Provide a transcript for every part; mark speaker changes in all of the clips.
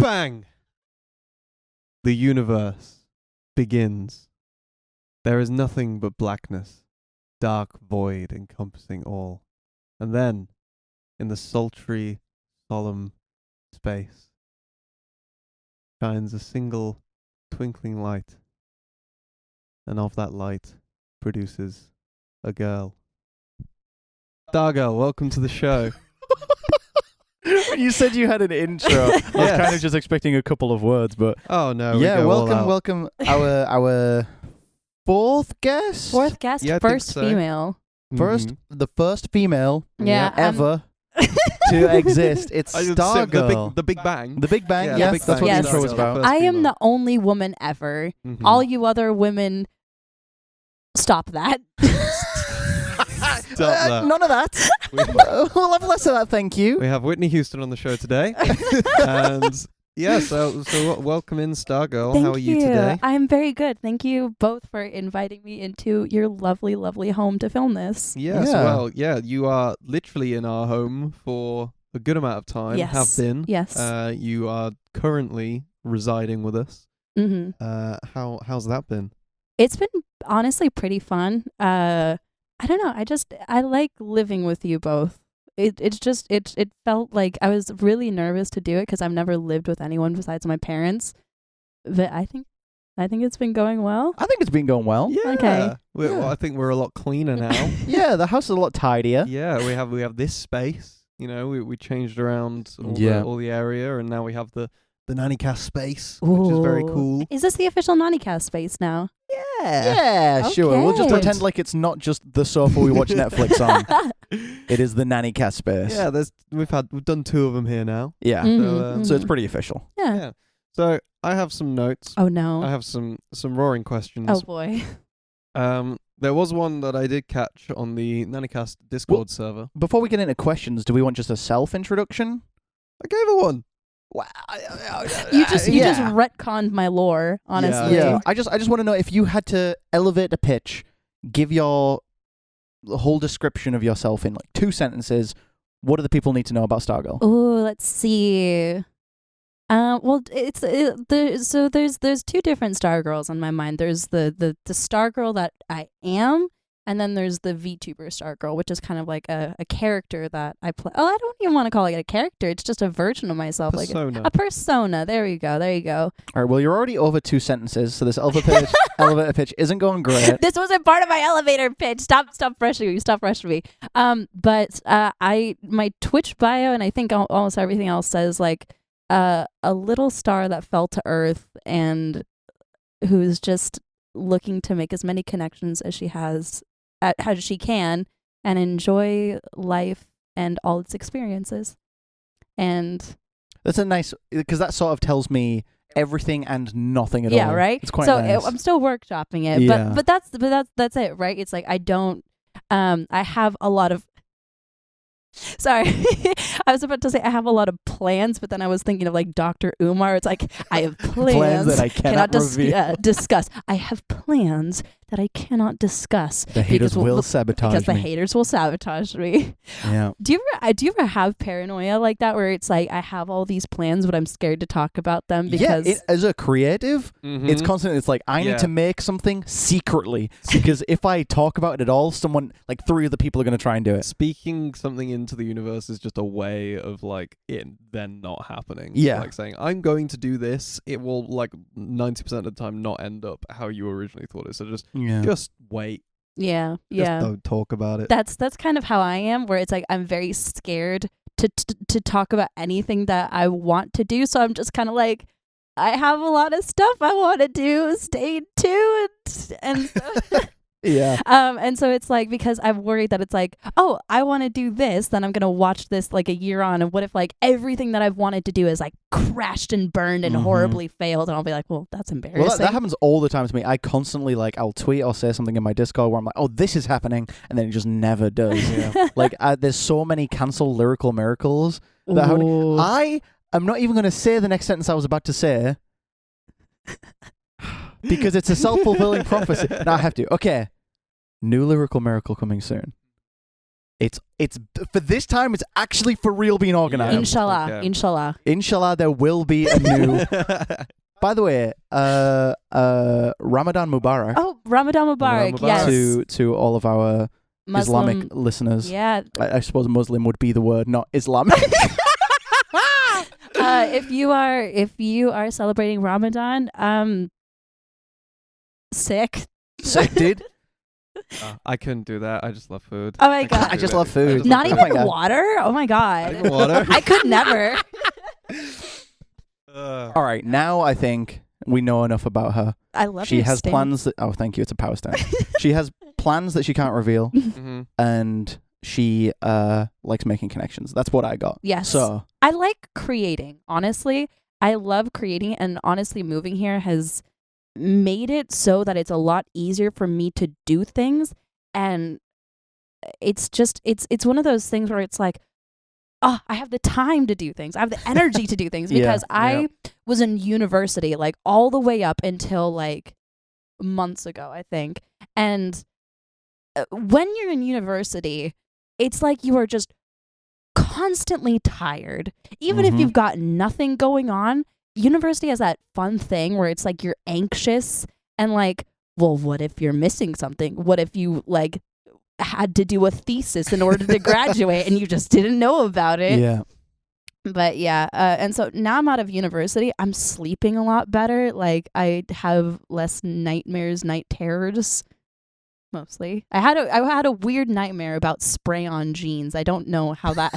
Speaker 1: bang! The universe begins. There is nothing but blackness, dark void encompassing all. And then, in the sultry, solemn space, shines a single twinkling light. And of that light produces a girl. Stargirl, welcome to the show.
Speaker 2: When you said you had an intro, I was kind of just expecting a couple of words, but
Speaker 1: Oh no!
Speaker 2: yeah,
Speaker 1: we go all out.
Speaker 2: welcome, our fourth guest,
Speaker 3: Fourth guest,
Speaker 1: Yeah, I think
Speaker 3: first
Speaker 1: so.
Speaker 3: female.
Speaker 2: the first female
Speaker 3: Yeah.
Speaker 2: ever to exist. It's Stargirl.
Speaker 1: The Big Bang.
Speaker 2: The Big Bang,
Speaker 1: Yeah,
Speaker 2: yes,
Speaker 1: the Big
Speaker 2: that's
Speaker 1: Bang.
Speaker 2: what
Speaker 3: Yes.
Speaker 2: the intro was about.
Speaker 1: First
Speaker 3: I am
Speaker 1: female.
Speaker 3: the only woman ever.
Speaker 1: Mhm.
Speaker 3: All you other women, stop that.
Speaker 1: Stop that.
Speaker 2: None of that. We'll have less of that, thank you.
Speaker 1: We have Whitney Houston on the show today. And yeah, so welcome in, Stargirl.
Speaker 3: Thank
Speaker 1: How are you today?
Speaker 3: I'm very good. Thank you both for inviting me into your lovely, lovely home to film this.
Speaker 1: Yes,
Speaker 2: Yeah.
Speaker 1: well, yeah, you are literally in our home for a good amount of time.
Speaker 3: Yes.
Speaker 1: Have been.
Speaker 3: Yes.
Speaker 1: You are currently residing with us.
Speaker 3: Mm-hmm.
Speaker 1: How's that been?
Speaker 3: It's been honestly pretty fun. I don't know. I like living with you both. It felt like I was really nervous to do it because I've never lived with anyone besides my parents. But I think it's been going well.
Speaker 2: I think it's been going well.
Speaker 1: Yeah.
Speaker 3: Okay.
Speaker 1: Well, I think we're a lot cleaner now.
Speaker 2: Yeah, the house is a lot tidier.
Speaker 1: Yeah, we have this space. You know, we changed around all the area, and now we have the NANICAST space, which is very
Speaker 3: Ooh.
Speaker 1: cool.
Speaker 3: Is this the official NANICAST space now?
Speaker 2: Yeah, sure. We'll just
Speaker 3: Okay.
Speaker 2: pretend like it's not just the sofa we watch Netflix on. It is the NANICAST space.
Speaker 1: Yeah, we've done 2 of them here now.
Speaker 2: Yeah.
Speaker 3: Mhm,
Speaker 2: So it's
Speaker 3: mhm.
Speaker 2: pretty official.
Speaker 3: Yeah.
Speaker 1: Yeah. So I have some notes.
Speaker 3: Oh no.
Speaker 1: I have some roaring questions.
Speaker 3: Oh boy.
Speaker 1: There was one that I did catch on the NANICAST Discord server.
Speaker 2: Before we get into questions, do we want just a self-introduction?
Speaker 1: I gave her one.
Speaker 3: You just retconned my lore, honestly.
Speaker 2: Yeah. I just want to know if you had to elevate a pitch, give the whole description of yourself in like 2 sentences. What do the people need to know about Stargirl?
Speaker 3: Oh, let's see. Well, there's 2 different Stargirls in my mind. There's the Stargirl that I am, and then there's the VTuber Stargirl, which is kind of like a character that I play. Oh, I don't even want to call it a character. It's just a version of myself,
Speaker 1: Persona.
Speaker 3: like a persona. There you go.
Speaker 2: All right, well, you're already over 2 sentences, so this elevator pitch isn't going great.
Speaker 3: This wasn't part of my elevator pitch. Stop rushing me. Stop rushing me. But my Twitch bio and I think almost everything else says like a little star that fell to Earth and who's just looking to make as many connections as she can and enjoy life and all its experiences. And
Speaker 2: That's a nice, because that sort of tells me everything and nothing at all.
Speaker 3: yeah, right.
Speaker 2: It's quite
Speaker 3: so
Speaker 2: nice.
Speaker 3: I'm still workshopping it,
Speaker 2: Yeah.
Speaker 3: but that's it, right? It's like I don't. I have a lot of. Sorry, I was about to say I have a lot of plans, but then I was thinking of like Dr. Umar. It's like I have plans
Speaker 2: that I cannot reveal.
Speaker 3: discuss. I have plans that I cannot discuss.
Speaker 2: The haters
Speaker 3: because
Speaker 2: will sabotage
Speaker 3: because the
Speaker 2: me.
Speaker 3: haters will sabotage me.
Speaker 2: Yeah.
Speaker 3: Do you ever have paranoia like that where it's like I have all these plans but I'm scared to talk about them because
Speaker 2: as a creative,
Speaker 1: Mhm.
Speaker 2: it's constantly, it's like, I need to make something secretly because if I talk about it at all, someone, like 3 other people are going to try and do it.
Speaker 1: Speaking something into the universe is just a way of like it then not happening.
Speaker 2: Yeah.
Speaker 1: Like saying, I'm going to do this. It will like 90% of the time not end up how you originally thought it. So just wait.
Speaker 3: yeah.
Speaker 1: Just don't talk about it.
Speaker 3: That's kind of how I am, where it's like I'm very scared to talk about anything that I want to do. So I'm just kind of like, I have a lot of stuff I want to do. Stay tuned, and so,
Speaker 2: Yeah.
Speaker 3: and so it's like because I'm worried that it's like, oh, I want to do this, then I'm gonna watch this like a year on, and what if like everything that I've wanted to do is like crashed and burned and horribly failed, and I'll be like, well, that's embarrassing.
Speaker 2: Well, that happens all the time to me. I constantly, like, I'll tweet or say something in my Discord where I'm like, oh, this is happening, and then it just never does. Like, there's so many cancelled lyrical miracles that happen.
Speaker 3: Ooh.
Speaker 2: I am not even going to say the next sentence I was about to say because it's a self-fulfilling prophecy. No, I have to. Okay. New lyrical miracle coming soon. It's for this time. It's actually for real being organized.
Speaker 3: Inshallah,
Speaker 1: Okay.
Speaker 3: inshallah.
Speaker 2: Inshallah, there will be a new. By the way, Ramadan Mubarak
Speaker 3: Oh, Ramadan Mubarak.
Speaker 1: Mubarak.
Speaker 3: Yes.
Speaker 2: to all of our
Speaker 3: Muslim,
Speaker 2: Islamic listeners.
Speaker 3: Yeah.
Speaker 2: I suppose Muslim would be the word, not Islamic.
Speaker 3: If you are celebrating Ramadan, sick.
Speaker 2: Sick, dude.
Speaker 1: I couldn't do that. I just love food.
Speaker 3: Oh my God.
Speaker 2: I just love food.
Speaker 3: Not
Speaker 2: Oh
Speaker 3: even
Speaker 2: my God.
Speaker 3: water? Oh my God.
Speaker 1: Not even water?
Speaker 3: I could never.
Speaker 2: All right, now I think we know enough about her.
Speaker 3: I love
Speaker 2: She
Speaker 3: your
Speaker 2: has
Speaker 3: stain.
Speaker 2: plans that. Oh, thank you. It's a power stand. She has plans that she can't reveal,
Speaker 1: Mm-hmm.
Speaker 2: and she likes making connections. That's what I got.
Speaker 3: Yes.
Speaker 2: So
Speaker 3: I like creating. Honestly, I love creating, and honestly, moving here has made it so that it's a lot easier for me to do things. And it's just it's one of those things where it's like, oh, I have the time to do things. I have the energy to do things because I was in university like all the way up until like months ago, I think. And when you're in university, it's like you are just constantly tired. Even if you've got nothing going on, university has that fun thing where it's like you're anxious and like, well, what if you're missing something? What if you like had to do a thesis in order to graduate and you just didn't know about it?
Speaker 2: yeah,
Speaker 3: But yeah, and so now I'm out of university. I'm sleeping a lot better. Like I have less nightmares, night terrors. Mostly, I had a weird nightmare about spray-on jeans. I don't know how that.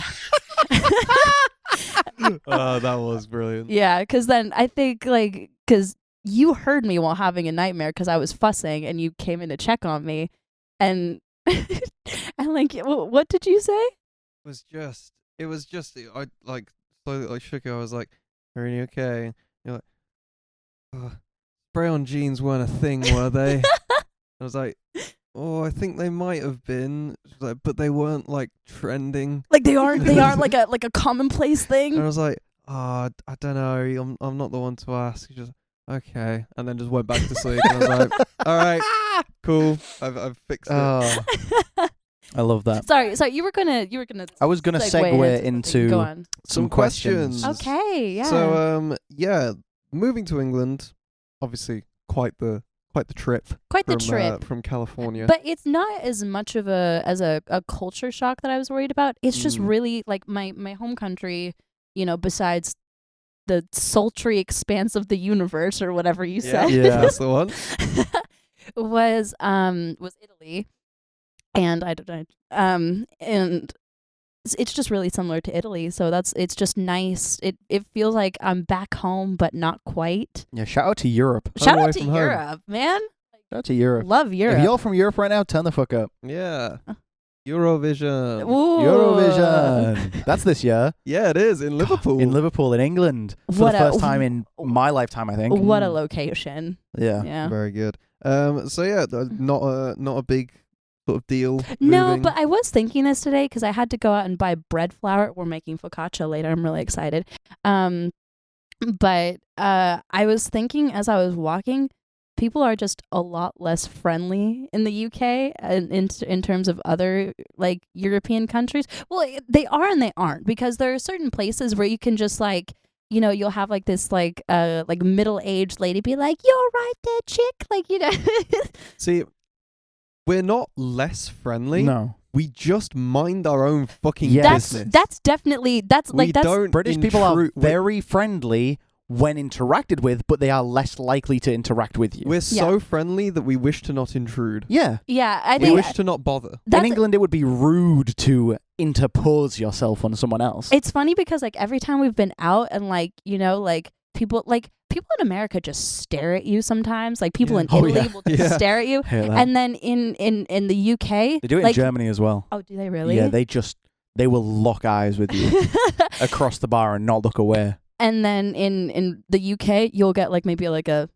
Speaker 1: Oh, that was brilliant.
Speaker 3: Yeah, because then I think because you heard me while having a nightmare because I was fussing and you came in to check on me, and and like, what did you say?
Speaker 1: It was just I like slowly like shook it. I was like, "Are you okay?" You're like, "Spray-on jeans weren't a thing, were they?" I was like, "Oh, I think they might have been, like, but they weren't like trending."
Speaker 3: Like they aren't like a commonplace
Speaker 1: And I
Speaker 3: thing.
Speaker 1: was like, "I don't know. I'm not the one to ask." She just okay, and then just went back to sleep. And I was like, "All right, cool. I've fixed it."
Speaker 2: oh, I love that.
Speaker 3: Sorry, you were gonna.
Speaker 2: I was gonna segue into
Speaker 3: Go on.
Speaker 1: Some questions.
Speaker 3: Okay, yeah.
Speaker 1: So moving to England, obviously quite the trip.
Speaker 3: Quite the
Speaker 1: from,
Speaker 3: trip.
Speaker 1: from California.
Speaker 3: But it's not as much of a culture shock that I was worried about. It's just really like my home country, besides the sultry expanse of the universe or whatever you said.
Speaker 2: Yeah.
Speaker 1: That's the one.
Speaker 3: was Italy. And and it's just really similar to Italy. So it's just nice. It feels like I'm back home, but not quite.
Speaker 2: Yeah, shout out to Europe.
Speaker 3: Shout
Speaker 1: away
Speaker 3: out to
Speaker 1: from home.
Speaker 3: Europe, man.
Speaker 2: Shout out to Europe.
Speaker 3: Love Europe.
Speaker 2: If you're from Europe right now, turn the fuck up.
Speaker 1: Yeah. Eurovision.
Speaker 3: Ooh.
Speaker 2: Eurovision. That's this year.
Speaker 1: Yeah, it is in Liverpool.
Speaker 2: In Liverpool, in England. For
Speaker 3: What
Speaker 2: the
Speaker 3: a-
Speaker 2: first time in my lifetime, I think.
Speaker 3: What a location.
Speaker 2: Yeah.
Speaker 3: Yeah.
Speaker 1: Very good. So yeah, not a big sort of deal.
Speaker 3: No,
Speaker 1: moving.
Speaker 3: but I was thinking this today because I had to go out and buy bread flour. We're making focaccia later. I'm really excited. But I was thinking as I was walking, people are just a lot less friendly in the UK in terms of other like European countries. Well, they are and they aren't, because there are certain places where you can just like, you'll have like this like middle-aged lady be like, "You're right there, chick."
Speaker 1: See, we're not less friendly.
Speaker 2: No.
Speaker 1: We just mind our own fucking
Speaker 2: Yes.
Speaker 1: business.
Speaker 3: That's definitely
Speaker 1: we
Speaker 3: that's
Speaker 1: don't
Speaker 2: British people are
Speaker 1: intrude-
Speaker 2: very friendly when interacted with, but they are less likely to interact with you.
Speaker 1: We're so friendly that we wish to not intrude.
Speaker 2: Yeah.
Speaker 3: yeah. I
Speaker 1: We
Speaker 3: think
Speaker 1: wish to not bother.
Speaker 2: In England, it would be rude to interpose yourself on someone else.
Speaker 3: it's funny because like every time we've been out and like people in America just stare at you sometimes. Like people
Speaker 1: Yeah.
Speaker 3: in
Speaker 2: Oh,
Speaker 3: Italy
Speaker 2: yeah.
Speaker 3: will just
Speaker 1: Yeah.
Speaker 3: stare at you.
Speaker 2: Hear that.
Speaker 3: And then in the UK,
Speaker 2: They do it
Speaker 3: like,
Speaker 2: in Germany as well.
Speaker 3: Oh, do they really?
Speaker 2: Yeah, they will lock eyes with you across the bar and not look away.
Speaker 3: And then in the UK, you'll get like maybe like a,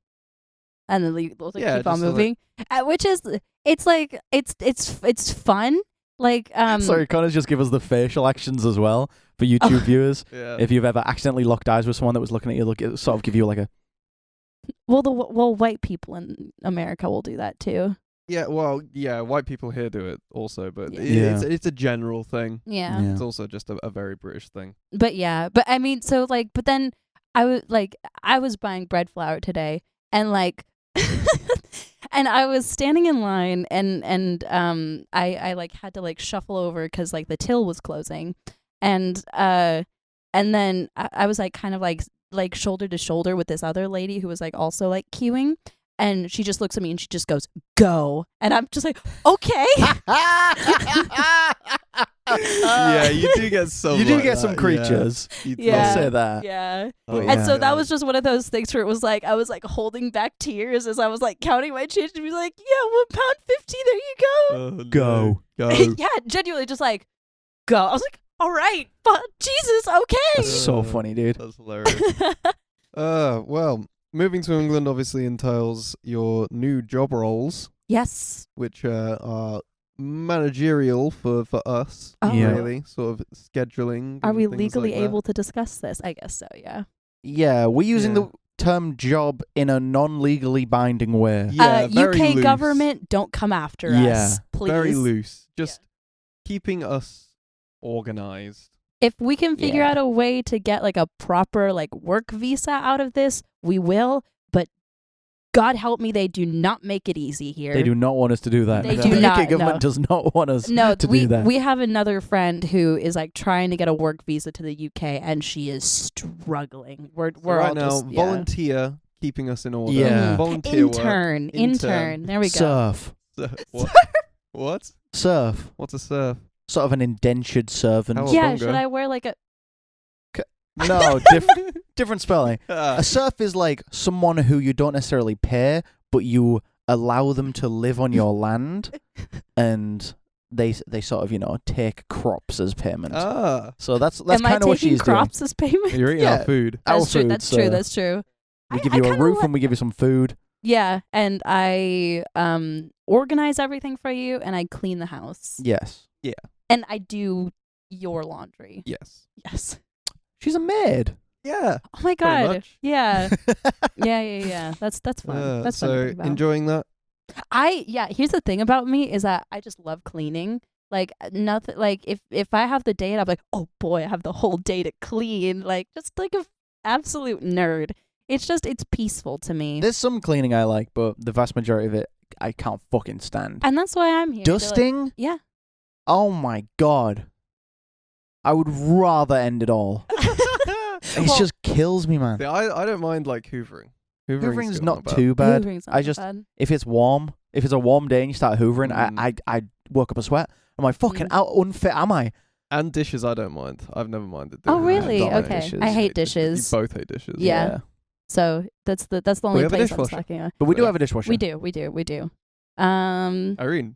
Speaker 3: and then they'll like,
Speaker 1: Yeah,
Speaker 3: keep on
Speaker 1: just like-
Speaker 3: moving, which is it's like it's fun. Like
Speaker 2: Sorry, Connor's just give us the facial actions as well for YouTube viewers.
Speaker 1: Yeah.
Speaker 2: If you've ever accidentally locked eyes with someone that was looking at you, it'll sort of give you like a...
Speaker 3: well white people in America will do that too.
Speaker 1: Yeah, well, yeah, white people here do it also, but
Speaker 2: Yeah.
Speaker 1: it's a general thing.
Speaker 3: Yeah.
Speaker 2: Yeah.
Speaker 1: It's also just a very British thing.
Speaker 3: But yeah, but I mean, so like, but then I was buying bread flour today, and like, and I was standing in line, and I like had to like shuffle over because like the till was closing, and then I was like kind of like shoulder to shoulder with this other lady who was like also like queuing. And she just looks at me and she just goes, "Go." And I'm just like, okay.
Speaker 1: Yeah, you do get some.
Speaker 2: You do
Speaker 1: like
Speaker 2: get
Speaker 1: that,
Speaker 2: some creatures.
Speaker 1: Yeah.
Speaker 3: Yeah.
Speaker 2: I'll say that.
Speaker 3: Yeah.
Speaker 2: Oh,
Speaker 3: And
Speaker 2: yeah.
Speaker 3: so that was just one of those things where it was like I was like holding back tears as I was like counting my change and be like, yeah, £1.50, there you go.
Speaker 1: Oh, no.
Speaker 2: Go.
Speaker 1: Go.
Speaker 3: Yeah, genuinely just like, go. I was like, all right, but Jesus, okay.
Speaker 2: That's so funny, dude.
Speaker 1: That's hilarious. Well, moving to England obviously entails your new job roles,
Speaker 3: Yes.
Speaker 1: which are managerial for us,
Speaker 3: Oh.
Speaker 2: Yeah.
Speaker 1: really, sort of scheduling.
Speaker 3: Are
Speaker 1: and
Speaker 3: we
Speaker 1: things
Speaker 3: legally
Speaker 1: like that.
Speaker 3: able to discuss this? I guess so, yeah.
Speaker 2: Yeah, we're using
Speaker 1: Yeah.
Speaker 2: the term job in a non-legally binding way.
Speaker 1: Yeah, very
Speaker 3: UK
Speaker 1: loose.
Speaker 3: government, don't come after
Speaker 2: Yeah.
Speaker 3: us, please.
Speaker 1: Very loose. Just keeping us organized.
Speaker 3: If we can figure
Speaker 2: Yeah.
Speaker 3: out a way to get like a proper like work visa out of this, we will. But God help me, they do not make it easy here.
Speaker 2: They do not want us to do that.
Speaker 3: They
Speaker 2: the
Speaker 3: do
Speaker 2: UK
Speaker 3: not,
Speaker 2: government
Speaker 3: no.
Speaker 2: does not want us
Speaker 3: No,
Speaker 2: to
Speaker 3: we
Speaker 2: do that.
Speaker 3: we have another friend who is like trying to get a work visa to the UK, and she is struggling. We're
Speaker 1: So
Speaker 3: we're
Speaker 1: right
Speaker 3: all
Speaker 1: now,
Speaker 3: just yeah.
Speaker 1: volunteer, keeping us in order.
Speaker 2: Yeah.
Speaker 1: Volunteer work.
Speaker 3: Intern. There we go.
Speaker 2: Surf.
Speaker 1: What? What?
Speaker 2: Surf.
Speaker 1: What's a surf?
Speaker 2: Sort of an indentured servant.
Speaker 1: How-
Speaker 3: Yeah,
Speaker 1: Bongo.
Speaker 3: should I wear like a
Speaker 2: No, different spelling. A serf is like someone who you don't necessarily pay, but you allow them to live on your land, and they sort of take crops as payment. So that's
Speaker 3: am I
Speaker 2: kind of what
Speaker 3: taking
Speaker 2: she's
Speaker 3: crops as payment?
Speaker 1: You're eating
Speaker 2: Yeah.
Speaker 1: our food.
Speaker 2: Our
Speaker 3: That's true.
Speaker 2: food,
Speaker 3: That's
Speaker 2: so
Speaker 3: true. That's true.
Speaker 2: We
Speaker 3: I-
Speaker 2: give
Speaker 3: I
Speaker 2: you a
Speaker 3: kinda
Speaker 2: roof
Speaker 3: like-
Speaker 2: and we give you some food.
Speaker 3: Yeah, and I organize everything for you, and I clean the house,
Speaker 2: Yes,
Speaker 3: and I do your laundry.
Speaker 1: Yes.
Speaker 3: Yes.
Speaker 2: she's a maid.
Speaker 1: Yeah.
Speaker 3: Oh my
Speaker 1: Pretty
Speaker 3: God.
Speaker 1: much.
Speaker 3: Yeah. Yeah. That's fun. That's fun. To
Speaker 1: So
Speaker 3: think about.
Speaker 1: enjoying that.
Speaker 3: Here's the thing about me is that I just love cleaning. Like nothing. Like if I have the day and I'm like, oh boy, I have the whole day to clean. Like just like a absolute nerd. It's peaceful to me.
Speaker 2: There's some cleaning I like, but the vast majority of it I can't fucking stand.
Speaker 3: And that's why I'm here. to, like-
Speaker 2: Dusting?
Speaker 3: yeah.
Speaker 2: Oh my God. I would rather end it all. It
Speaker 1: Well,
Speaker 2: just kills me, man.
Speaker 1: see, I don't mind like hoovering.
Speaker 2: Hoovering's
Speaker 1: good,
Speaker 2: not
Speaker 1: bad.
Speaker 2: too bad.
Speaker 3: Hoovering's not
Speaker 2: I
Speaker 3: so
Speaker 2: just
Speaker 3: bad.
Speaker 2: if it's warm, if it's a warm day and you start hoovering,
Speaker 1: Mm.
Speaker 2: I woke up a sweat. I'm like, fucking how unfit am I?
Speaker 1: And dishes, I don't mind. I've never minded.
Speaker 3: Oh
Speaker 1: doing
Speaker 3: really?
Speaker 2: don't like
Speaker 3: Okay.
Speaker 2: dishes.
Speaker 3: I hate dishes.
Speaker 1: You both hate dishes.
Speaker 3: Yeah. So that's the only
Speaker 1: have a
Speaker 3: place I'm
Speaker 1: dishwasher.
Speaker 3: slacking on.
Speaker 2: But we do have a dishwasher.
Speaker 3: We do.
Speaker 1: Irene.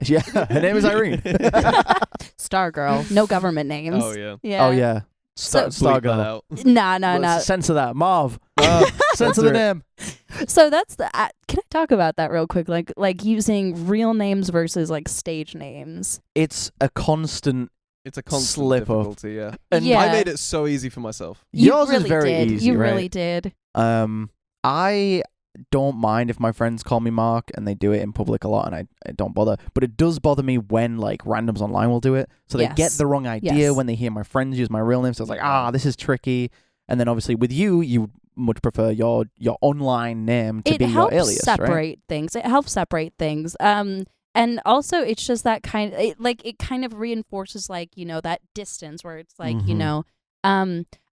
Speaker 2: Yeah. Her name is Irene.
Speaker 3: Stargirl. No government names.
Speaker 1: Oh yeah.
Speaker 3: Yeah.
Speaker 2: Oh yeah.
Speaker 3: So-
Speaker 1: Bleep that
Speaker 2: Stargirl.
Speaker 1: out.
Speaker 3: Nah.
Speaker 2: Let's censor that. Marv.
Speaker 1: Censor
Speaker 2: Censor the
Speaker 1: it.
Speaker 2: name.
Speaker 3: So that's the. Can I talk about that real quick? Like using real names versus like stage names.
Speaker 2: It's a constant
Speaker 1: It's a constant
Speaker 2: Slip up.
Speaker 1: difficulty, yeah.
Speaker 2: And
Speaker 3: Yeah.
Speaker 1: I made it so easy for myself.
Speaker 2: Yours
Speaker 3: you really
Speaker 2: is very
Speaker 3: did.
Speaker 2: easy,
Speaker 3: You
Speaker 2: right?
Speaker 3: really did.
Speaker 2: I don't mind if my friends call me Mark and they do it in public a lot and I don't bother. But it does bother me when like randoms online will do it. So they get
Speaker 3: Yes.
Speaker 2: the wrong idea
Speaker 3: Yes.
Speaker 2: when they hear my friends use my real name. So it's like, this is tricky. And then obviously with you much prefer your online name to
Speaker 3: It
Speaker 2: be your
Speaker 3: helps
Speaker 2: alias, right?
Speaker 3: separate things. It helps separate things. And also it's just that it kind of reinforces like, that distance where it's like,
Speaker 2: Mhm.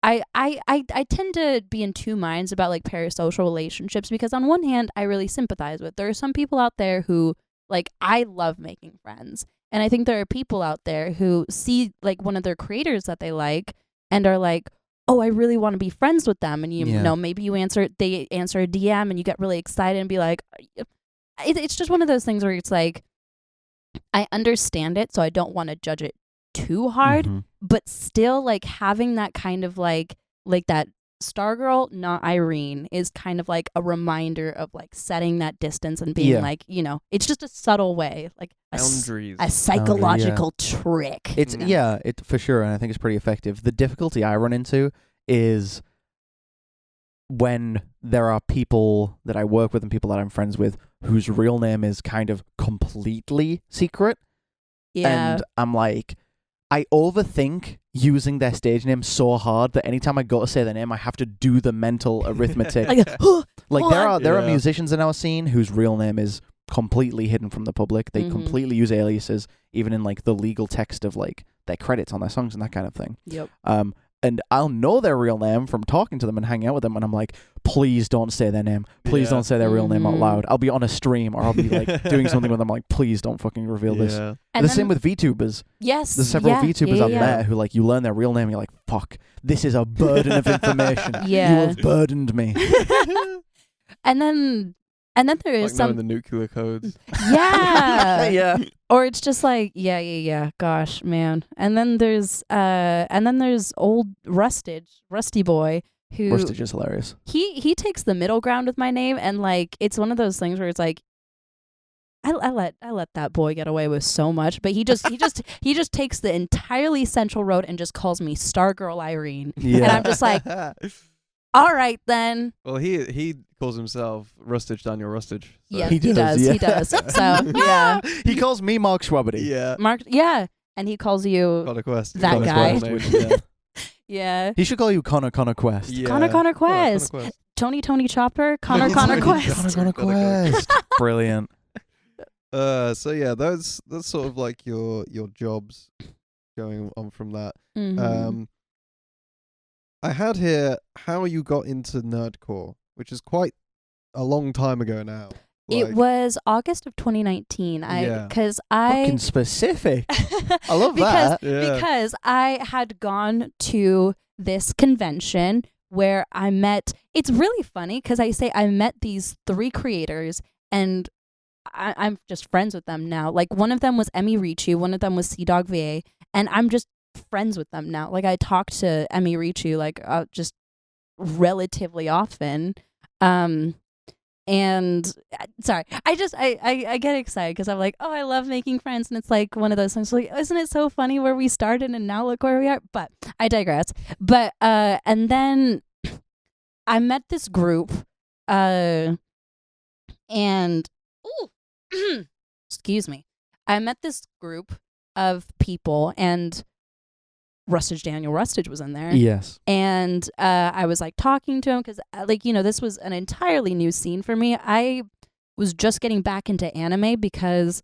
Speaker 3: I tend to be in two minds about like parasocial relationships because on one hand I really sympathize with. There are some people out there who like I love making friends. And I think there are people out there who see like one of their creators that they like and are like, oh, I really want to be friends with them. And you
Speaker 2: Yeah.
Speaker 3: know, maybe they answer a DM and you get really excited and be like, it's just one of those things where it's like, I understand it, so I don't want to judge it too hard,
Speaker 2: Mhm.
Speaker 3: but still like having that kind of like that Stargirl, not Irene, is kind of like a reminder of like setting that distance and being
Speaker 2: Yeah.
Speaker 3: like, it's just a subtle way, like
Speaker 1: Boundaries.
Speaker 3: a psychological trick.
Speaker 2: It's it for sure, and I think it's pretty effective. The difficulty I run into is when there are people that I work with and people that I'm friends with whose real name is kind of completely secret.
Speaker 3: Yeah.
Speaker 2: And I'm like, I overthink using their stage name so hard that anytime I go to say their name, I have to do the mental arithmetic.
Speaker 3: Like,
Speaker 2: there are musicians in our scene whose real name is completely hidden from the public. They completely use aliases, even in like the legal text of like their credits on their songs and that kind of thing.
Speaker 3: Yep.
Speaker 2: And I'll know their real name from talking to them and hanging out with them, and I'm like, please don't say their name. Please don't say their real name out loud. I'll be on a stream or I'll be like doing something with them. I'm like, please don't fucking reveal this.
Speaker 3: And
Speaker 2: the same with VTubers.
Speaker 3: Yes.
Speaker 2: There's several VTubers I've met who like you learn their real name and you're like, fuck, this is a burden of information. You have burdened me.
Speaker 3: And then there is
Speaker 1: like knowing the nuclear codes.
Speaker 3: Yeah.
Speaker 2: Yeah.
Speaker 3: Or it's just like, yeah. Gosh, man. And then there's old Rusty Boy who
Speaker 2: Rustage is hilarious.
Speaker 3: He takes the middle ground with my name, and like it's one of those things where it's like I let that boy get away with so much, but he just takes the entirely central road and just calls me Stargirl Irene.
Speaker 2: Yeah.
Speaker 3: And I'm just like, all right then.
Speaker 1: Well, he calls himself Rustage Daniel Rustage. So.
Speaker 3: Yeah, he does.
Speaker 2: Yeah.
Speaker 3: He does. So yeah.
Speaker 2: He calls me Mark Shwabados.
Speaker 1: Yeah.
Speaker 3: Mark, yeah. And he calls you
Speaker 1: Connor Quest.
Speaker 3: that guy.
Speaker 2: Yeah.
Speaker 3: Yeah.
Speaker 2: He should call you Connor Quest.
Speaker 1: Yeah.
Speaker 3: Connor Quest. Tony Chopper. Connor Quest.
Speaker 2: Connor Quest. Brilliant.
Speaker 1: So yeah, that's sort of like your jobs going on from that.
Speaker 3: Mm-hmm.
Speaker 1: I had here how you got into nerdcore, which is quite a long time ago now.
Speaker 3: It was August of 2019.
Speaker 2: Fucking specific. I love that.
Speaker 3: Because I had gone to this convention where I met. It's really funny because I met these 3 creators, and I'm just friends with them now. Like one of them was Emmy Richu, one of them was CDog VA, and I'm just friends with them now. Like I talk to Emmy Richu like just relatively often. And sorry, I get excited because I'm like, oh, I love making friends, and it's like one of those things. Like, isn't it so funny where we started and now look where we are? But I digress. But and then I met this group, and excuse me, I met this group of people, and Daniel Rustage was in there.
Speaker 2: Yes.
Speaker 3: And I was like talking to him because this was an entirely new scene for me. I was just getting back into anime because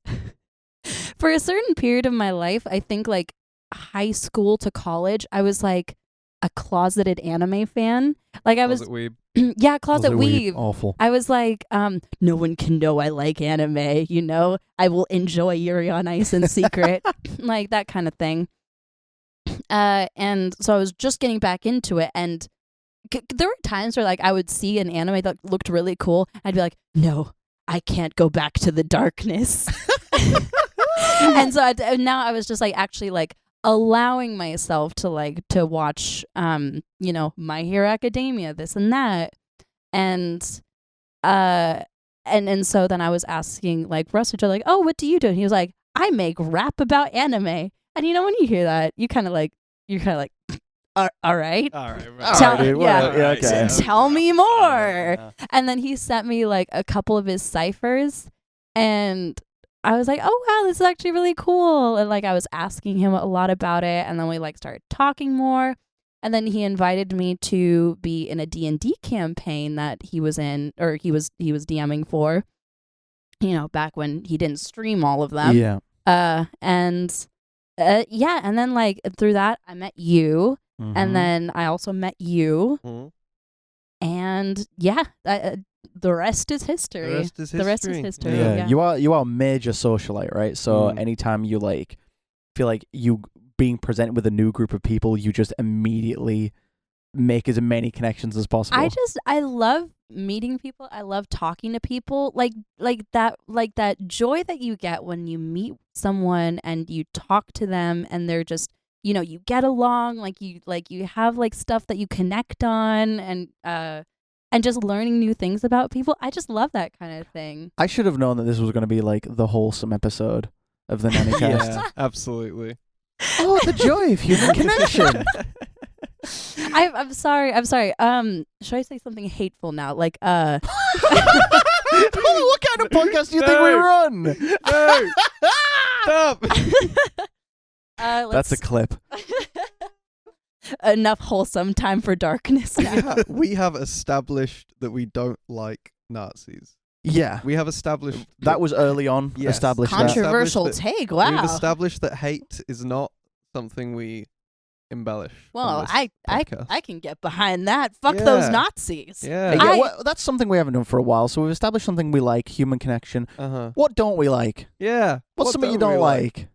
Speaker 3: for a certain period of my life, I think like high school to college, I was like a closeted anime fan. Like I was
Speaker 1: weeb.
Speaker 3: Yeah, closet weeb.
Speaker 2: Awful.
Speaker 3: I was like, no one can know I like anime, I will enjoy Yuri on Ice in secret. Like that kind of thing. And so I was just getting back into it, and there were times where like I would see an anime that looked really cool. I'd be like, no, I can't go back to the darkness. And so now I was just like actually like allowing myself to watch My Hero Academia, this and that, and so then I was asking like Russ, like, oh, what do you do? And he was like, I make rap about anime. And when you hear that, you're kind of like, all right. Tell me more.
Speaker 2: Yeah.
Speaker 3: And then he sent me like a couple of his ciphers, and I was like, oh wow, this is actually really cool. And like I was asking him a lot about it, and then we like started talking more. And then he invited me to be in a D&D campaign that he was in, or he was DMing for, back when he didn't stream all of them.
Speaker 2: Yeah.
Speaker 3: And then like through that I met you, and then I also met you, and the rest is history. The rest is history.
Speaker 2: Yeah. You are a major socialite, right? So anytime you like feel like you being presented with a new group of people, you just immediately make as many connections as possible.
Speaker 3: I love meeting people. I love talking to people. Like that joy that you get when you meet someone and you talk to them and they're just, you get along, like you have like stuff that you connect on, and just learning new things about people. I just love that kind of thing.
Speaker 2: I should have known that this was going to be like the wholesome episode of the NANICAST.
Speaker 1: Yeah, absolutely.
Speaker 2: Oh, the joy of human connection.
Speaker 3: I'm sorry. Should I say something hateful now? Like
Speaker 2: What kind of podcast do you think we run?
Speaker 1: No. Stop.
Speaker 2: That's a clip.
Speaker 3: Enough wholesome time for darkness now.
Speaker 1: We have established that we don't like Nazis.
Speaker 2: Yeah.
Speaker 1: We have established
Speaker 2: That was early on.
Speaker 1: Yes.
Speaker 2: Established that.
Speaker 3: Controversial
Speaker 1: Established
Speaker 3: take.
Speaker 1: We've
Speaker 3: Wow.
Speaker 1: established that hate is not something we embellish.
Speaker 3: Well,
Speaker 1: on this
Speaker 3: I
Speaker 1: podcast.
Speaker 3: can get behind that. Fuck those
Speaker 1: Yeah.
Speaker 3: Nazis.
Speaker 1: Yeah.
Speaker 2: Yeah,
Speaker 3: I-
Speaker 2: well, that's something we haven't done for a while. So we've established something we like, human connection.
Speaker 1: Uh-huh.
Speaker 2: What don't we like?
Speaker 1: Yeah.
Speaker 2: What's
Speaker 1: What
Speaker 2: something you
Speaker 1: we
Speaker 2: don't like?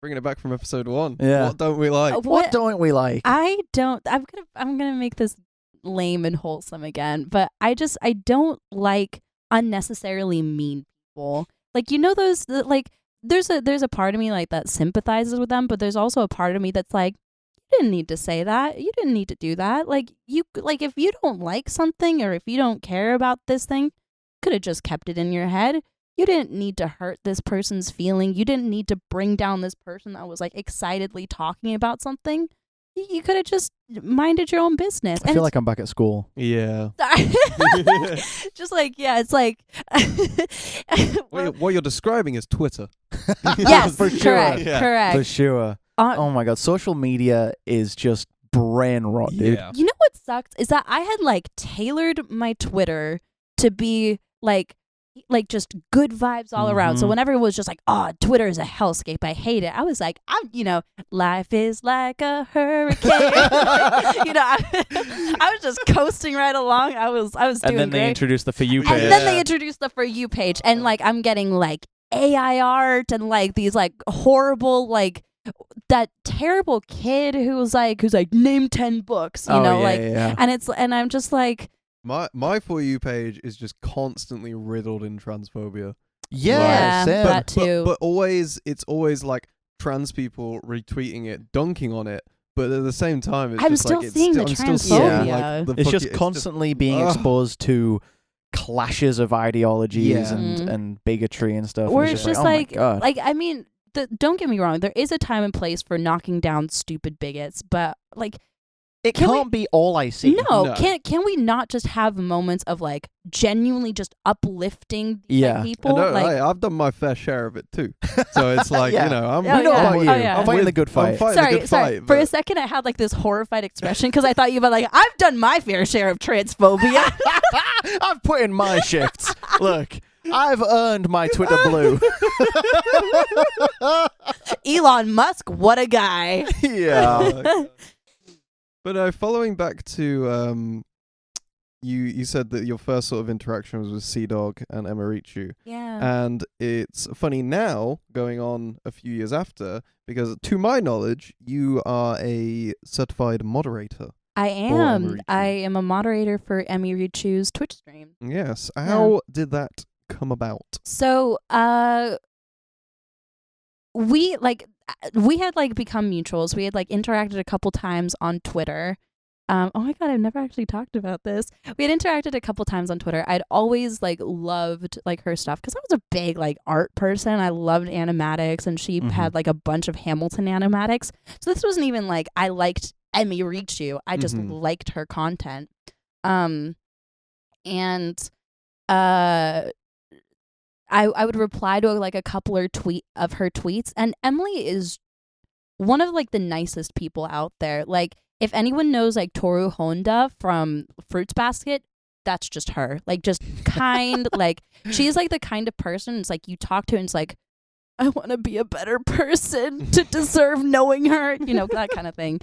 Speaker 1: Bringing it back from episode 1.
Speaker 2: Yeah.
Speaker 1: What don't we like?
Speaker 2: What don't we like?
Speaker 3: I'm gonna make this lame and wholesome again, but I don't like unnecessarily mean people. Like, you know, those like there's a part of me like that sympathizes with them, but there's also a part of me that's like, you didn't need to say that. You didn't need to do that. Like, if you don't like something or if you don't care about this thing, could have just kept it in your head. You didn't need to hurt this person's feeling. You didn't need to bring down this person that was like excitedly talking about something. You could have just minded your own business.
Speaker 2: I feel like I'm back at school.
Speaker 1: Yeah.
Speaker 3: just like, yeah, it's like
Speaker 1: What you're describing is Twitter.
Speaker 3: yes,
Speaker 2: For sure.
Speaker 3: correct,
Speaker 1: Yeah.
Speaker 3: correct.
Speaker 2: For sure. Oh my god, social media is just brain rot, dude.
Speaker 1: Yeah.
Speaker 3: You know what sucked is that I had like tailored my Twitter to be like just good vibes all around. So
Speaker 2: Mhm.
Speaker 3: whenever it was just like, oh, Twitter is a hellscape, I hate it. I was like, life is like a hurricane. I was just coasting right along. I was doing
Speaker 2: And then
Speaker 3: great.
Speaker 2: they introduced the For You
Speaker 3: And
Speaker 2: page.
Speaker 3: then they introduced the For You page, and like I'm getting like AI art and like these like horrible like that terrible kid who's like name 10 books, you know, like
Speaker 2: yeah.
Speaker 3: and I'm just like
Speaker 1: My For You page is just constantly riddled in transphobia.
Speaker 3: yeah,
Speaker 2: same.
Speaker 3: that too.
Speaker 1: But it's always like trans people retweeting it, dunking on it. But at the same time, it's
Speaker 3: I'm
Speaker 1: just
Speaker 3: still
Speaker 1: like
Speaker 3: seeing the
Speaker 1: I'm still seeing,
Speaker 3: transphobia.
Speaker 1: like,
Speaker 2: It's just constantly being exposed to clashes of ideologies
Speaker 1: Yeah.
Speaker 2: and bigotry and stuff.
Speaker 3: Or
Speaker 2: and
Speaker 3: it's
Speaker 2: just
Speaker 3: just
Speaker 2: oh my
Speaker 3: like
Speaker 2: God.
Speaker 3: I mean, don't get me wrong, there is a time and place for knocking down stupid bigots, but like
Speaker 2: it
Speaker 3: can we-
Speaker 2: can't be all I see.
Speaker 1: No.
Speaker 3: can we not just have moments of like genuinely just uplifting these
Speaker 2: Yeah.
Speaker 3: like, people?
Speaker 1: No,
Speaker 3: like,
Speaker 1: hey, I've done my fair share of it too. So it's like
Speaker 2: Yeah.
Speaker 1: you know, I'm.
Speaker 3: Oh,
Speaker 2: We know
Speaker 3: yeah.
Speaker 2: about you.
Speaker 3: Oh, yeah.
Speaker 2: I'm fighting the good
Speaker 1: I'm
Speaker 2: fight.
Speaker 1: fighting the
Speaker 3: sorry,
Speaker 1: good
Speaker 3: sorry.
Speaker 1: fight.
Speaker 3: For a
Speaker 1: but-
Speaker 3: second, I had like this horrified expression because I thought you were like, I've done my fair share of transphobia.
Speaker 2: I've put in my shifts. Look, I've earned my Twitter blue.
Speaker 3: Elon Musk, what a guy.
Speaker 2: Yeah.
Speaker 1: But following back to you said that your first sort of interaction was with Sea Dog and Emirichu,
Speaker 3: Yeah.
Speaker 1: and it's funny now going on a few years after because to my knowledge you are a certified moderator.
Speaker 3: I am.
Speaker 1: Emirichu.
Speaker 3: I am a moderator for Emirichu's Twitch stream.
Speaker 1: Yes. How did that come about?
Speaker 3: So, we had like become mutuals. We had like interacted a couple times on Twitter. Oh my god, I've never actually talked about this. We had interacted a couple times on Twitter. I'd always like loved like her stuff because I was a big like art person. I loved animatics, and she had like a bunch of Hamilton animatics. So this wasn't even like I liked Emirichu. I just liked her content. And I would reply to like a couple of her tweets, and Emily is one of like the nicest people out there. Like if anyone knows like Toru Honda from Fruits Basket, that's just her. Like just kind, like she's like the kind of person it's like you talk to and it's like, I want to be a better person to deserve knowing her, you know, that kind of thing.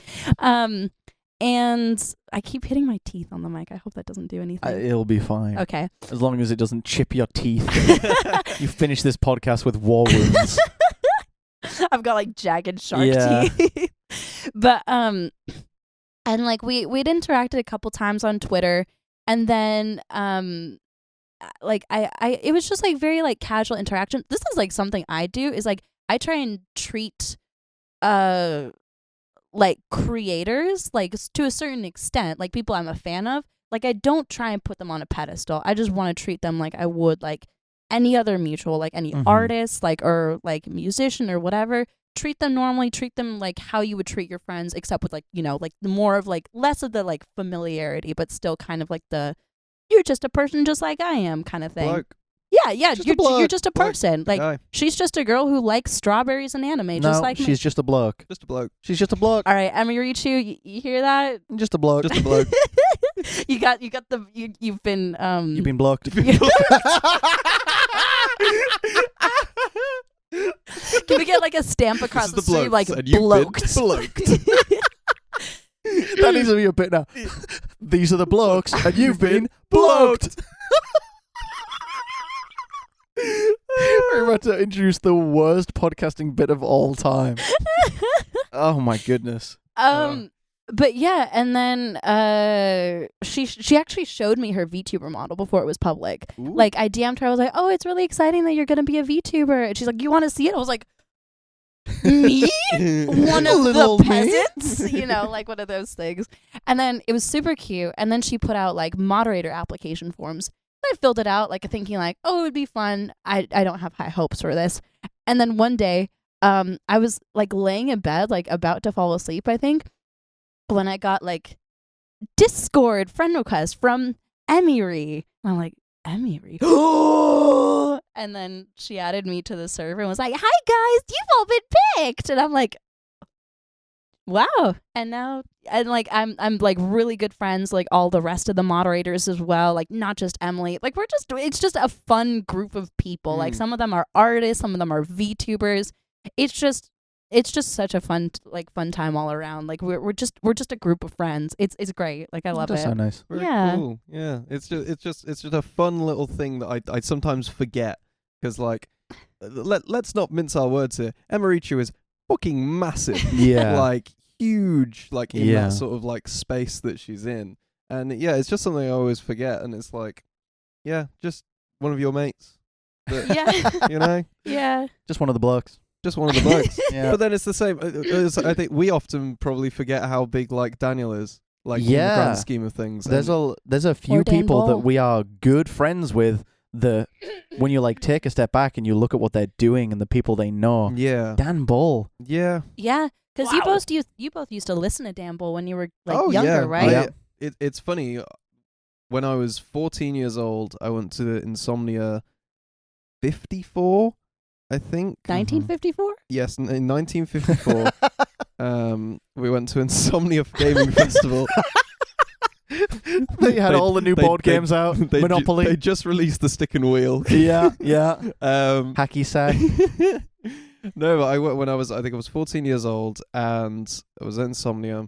Speaker 3: And I keep hitting my teeth on the mic. I hope that doesn't do anything.
Speaker 2: It'll be fine.
Speaker 3: Okay.
Speaker 2: As long as it doesn't chip your teeth. You finish this podcast with war wounds.
Speaker 3: I've got like jagged shark
Speaker 2: Yeah.
Speaker 3: teeth. But and like we'd interacted a couple times on Twitter, and then like I it was just like very like casual interaction. This is like something I do is like I try and treat like creators like to a certain extent, like people I'm a fan of. Like I don't try and put them on a pedestal. I just want to treat them like I would like any other mutual, like any artist, like or like musician or whatever. treat them normally, treat them like how you would treat your friends, except with like, you know, like more of like less of the like familiarity, but still kind of like the you're just a person just like I am kind of thing.
Speaker 1: Bloke.
Speaker 3: Yeah,
Speaker 1: Just a
Speaker 3: you're
Speaker 1: bloke.
Speaker 3: just a
Speaker 1: Bloke.
Speaker 3: person. Like
Speaker 1: Guy.
Speaker 3: she's just a girl who likes strawberries and anime,
Speaker 2: No,
Speaker 3: just like me.
Speaker 2: she's just a bloke.
Speaker 1: Just a bloke.
Speaker 2: She's just a bloke.
Speaker 3: All right, Emmy Richu, you hear that?
Speaker 2: Just a bloke.
Speaker 1: Just a bloke.
Speaker 3: you got the you've been
Speaker 2: You've been blocked.
Speaker 3: Can we get like a stamp across the
Speaker 1: This is
Speaker 3: street, like
Speaker 1: blokes, and you've been
Speaker 3: bloked?
Speaker 1: bloked.
Speaker 2: That needs to be a bit now. These are the blokes, and you've been bloked. We're about to introduce the worst podcasting bit of all time. Oh my goodness.
Speaker 3: But yeah, and then she actually showed me her VTuber model before it was public.
Speaker 1: Ooh.
Speaker 3: Like I DM'd her, I was like, "Oh, it's really exciting that you're gonna be a VTuber." And she's like, "You want to see it?" I was like, "Me? One of
Speaker 2: Little
Speaker 3: the
Speaker 2: me?
Speaker 3: peasants?" You know, like one of those things. And then it was super cute. And then she put out like moderator application forms. I filled it out, like thinking like, "Oh, it would be fun." I don't have high hopes for this. And then one day, I was like laying in bed, like about to fall asleep, I think, when I got like Discord friend request from Emmy. I'm like, Emmy? And then she added me to the server and was like, "Hi guys, you've all been picked." And I'm like, wow. And now I'm like really good friends, like all the rest of the moderators as well, like not just Emily. Like it's just a fun group of people. Like some of them are artists, some of them are VTubers. It's just such a fun time all around. Like we're just a group of friends. It's great. Like I love
Speaker 2: That's
Speaker 3: it.
Speaker 2: so nice.
Speaker 1: Very
Speaker 3: Yeah.
Speaker 1: cool. Yeah. It's just a fun little thing that I sometimes forget because like let's not mince our words here. Emerichu is fucking massive.
Speaker 2: Yeah.
Speaker 1: Like huge, like in
Speaker 2: Yeah.
Speaker 1: that sort of like space that she's in. And yeah, it's just something I always forget. And it's like, yeah, just one of your mates. That,
Speaker 3: Yeah.
Speaker 1: you know,
Speaker 3: Yeah.
Speaker 2: Just one of the blokes.
Speaker 1: just one of the blokes.
Speaker 2: Yeah.
Speaker 1: But then it's the same. I think we often probably forget how big like Daniel is. Like in the
Speaker 2: Yeah.
Speaker 1: grand scheme of things.
Speaker 2: There's
Speaker 1: And
Speaker 2: a few
Speaker 3: Or Dan
Speaker 2: people that
Speaker 3: Ball.
Speaker 2: we are good friends with. When you like take a step back and you look at what they're doing and the people they know.
Speaker 1: yeah,
Speaker 2: Dan Ball.
Speaker 1: yeah.
Speaker 3: Yeah. Because
Speaker 2: Wow.
Speaker 3: you both used to listen to Dan Bull when you were like
Speaker 1: Oh,
Speaker 3: younger,
Speaker 1: yeah.
Speaker 3: right?
Speaker 1: It's funny. When I was 14 years old, I went to Insomnia 54, I think.
Speaker 3: 1954?
Speaker 1: Yes, in 1954. We went to Insomnia Gaming Festival.
Speaker 2: They had all the new board games out.
Speaker 1: They
Speaker 2: Monopoly.
Speaker 1: just released the stick and wheel.
Speaker 2: Yeah, yeah.
Speaker 1: Hacky
Speaker 2: Hacky sack.
Speaker 1: No, but I think I was 14 years old, and I was at Insomnia,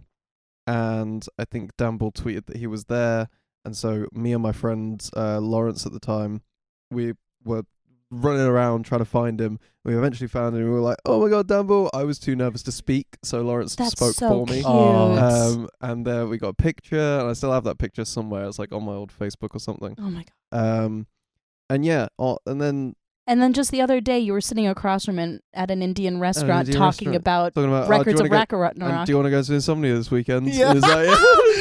Speaker 1: and I think Dan Bull tweeted that he was there, and so me and my friend Lawrence at the time, we were running around trying to find him. We eventually found him. We were like, "Oh my god, Dan Bull!" I was too nervous to speak, so Lawrence
Speaker 3: That's
Speaker 1: spoke
Speaker 3: so
Speaker 1: for me.
Speaker 3: cute.
Speaker 2: Oh.
Speaker 1: And we got a picture, and I still have that picture somewhere. It's like on my old Facebook or something.
Speaker 3: Oh my god.
Speaker 1: And yeah, and then
Speaker 3: And then just the other day, you were sitting across from him at an Indian restaurant
Speaker 1: Indian
Speaker 3: talking
Speaker 1: restaurant.
Speaker 3: about
Speaker 1: talking about
Speaker 3: records
Speaker 1: do
Speaker 3: of
Speaker 1: you wanna go,
Speaker 3: Ragnarok.
Speaker 1: do you want to go to Insomnia this weekend?
Speaker 2: Yeah.
Speaker 1: Is that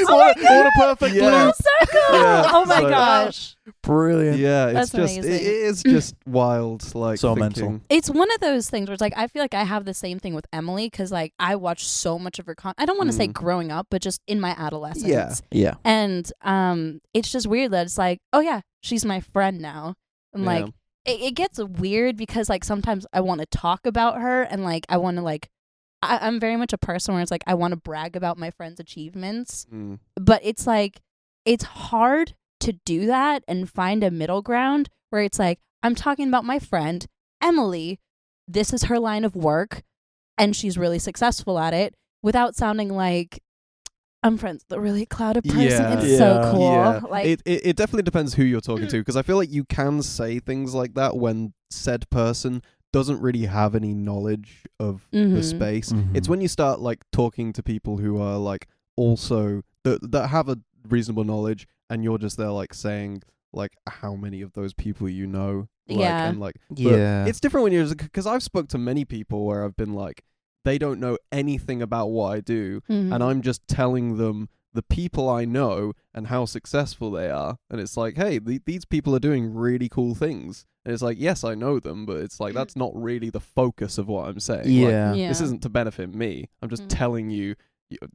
Speaker 2: what a perfect
Speaker 1: Yeah.
Speaker 2: loop.
Speaker 3: Full circle!
Speaker 1: Yeah,
Speaker 3: Oh my
Speaker 1: so-
Speaker 3: gosh.
Speaker 2: Brilliant.
Speaker 1: Yeah, it's
Speaker 3: That's
Speaker 1: just it
Speaker 3: amazing.
Speaker 1: is just wild. Like
Speaker 2: So
Speaker 1: thinking,
Speaker 2: mental.
Speaker 3: It's one of those things where it's like, I feel like I have the same thing with Emily because like I watched so much of her I don't want to say growing up, but just in my adolescence.
Speaker 1: Yeah.
Speaker 2: Yeah.
Speaker 3: And it's just weird that it's like, oh yeah, she's my friend now. And like, it gets weird because like sometimes I want to talk about her and like I want to like I'm very much a person where it's like I want to brag about my friends' achievements, but it's like it's hard to do that and find a middle ground where it's like I'm talking about my friend Emily, this is her line of work and she's really successful at it without sounding like I'm friends with a really clouded person.
Speaker 1: Yeah.
Speaker 3: It's so
Speaker 2: Yeah.
Speaker 3: cool.
Speaker 1: Yeah.
Speaker 3: Like
Speaker 1: It definitely depends who you're talking to, because I feel like you can say things like that when said person doesn't really have any knowledge of the
Speaker 3: Mhm.
Speaker 1: space.
Speaker 2: Mhm.
Speaker 1: It's when you start like talking to people who are like also that have a reasonable knowledge, and you're just there like saying like how many of those people you know. Like,
Speaker 3: Yeah.
Speaker 1: And like but
Speaker 2: Yeah.
Speaker 1: it's different when you're, because I've spoke to many people where I've been like, they don't know anything about what I do,
Speaker 3: mhm.
Speaker 1: and I'm just telling them the people I know and how successful they are. And it's like, hey, these people are doing really cool things. And it's like, yes, I know them, but it's like, that's not really the focus of what I'm saying.
Speaker 2: Yeah.
Speaker 1: Like, this isn't to benefit me. I'm just telling you,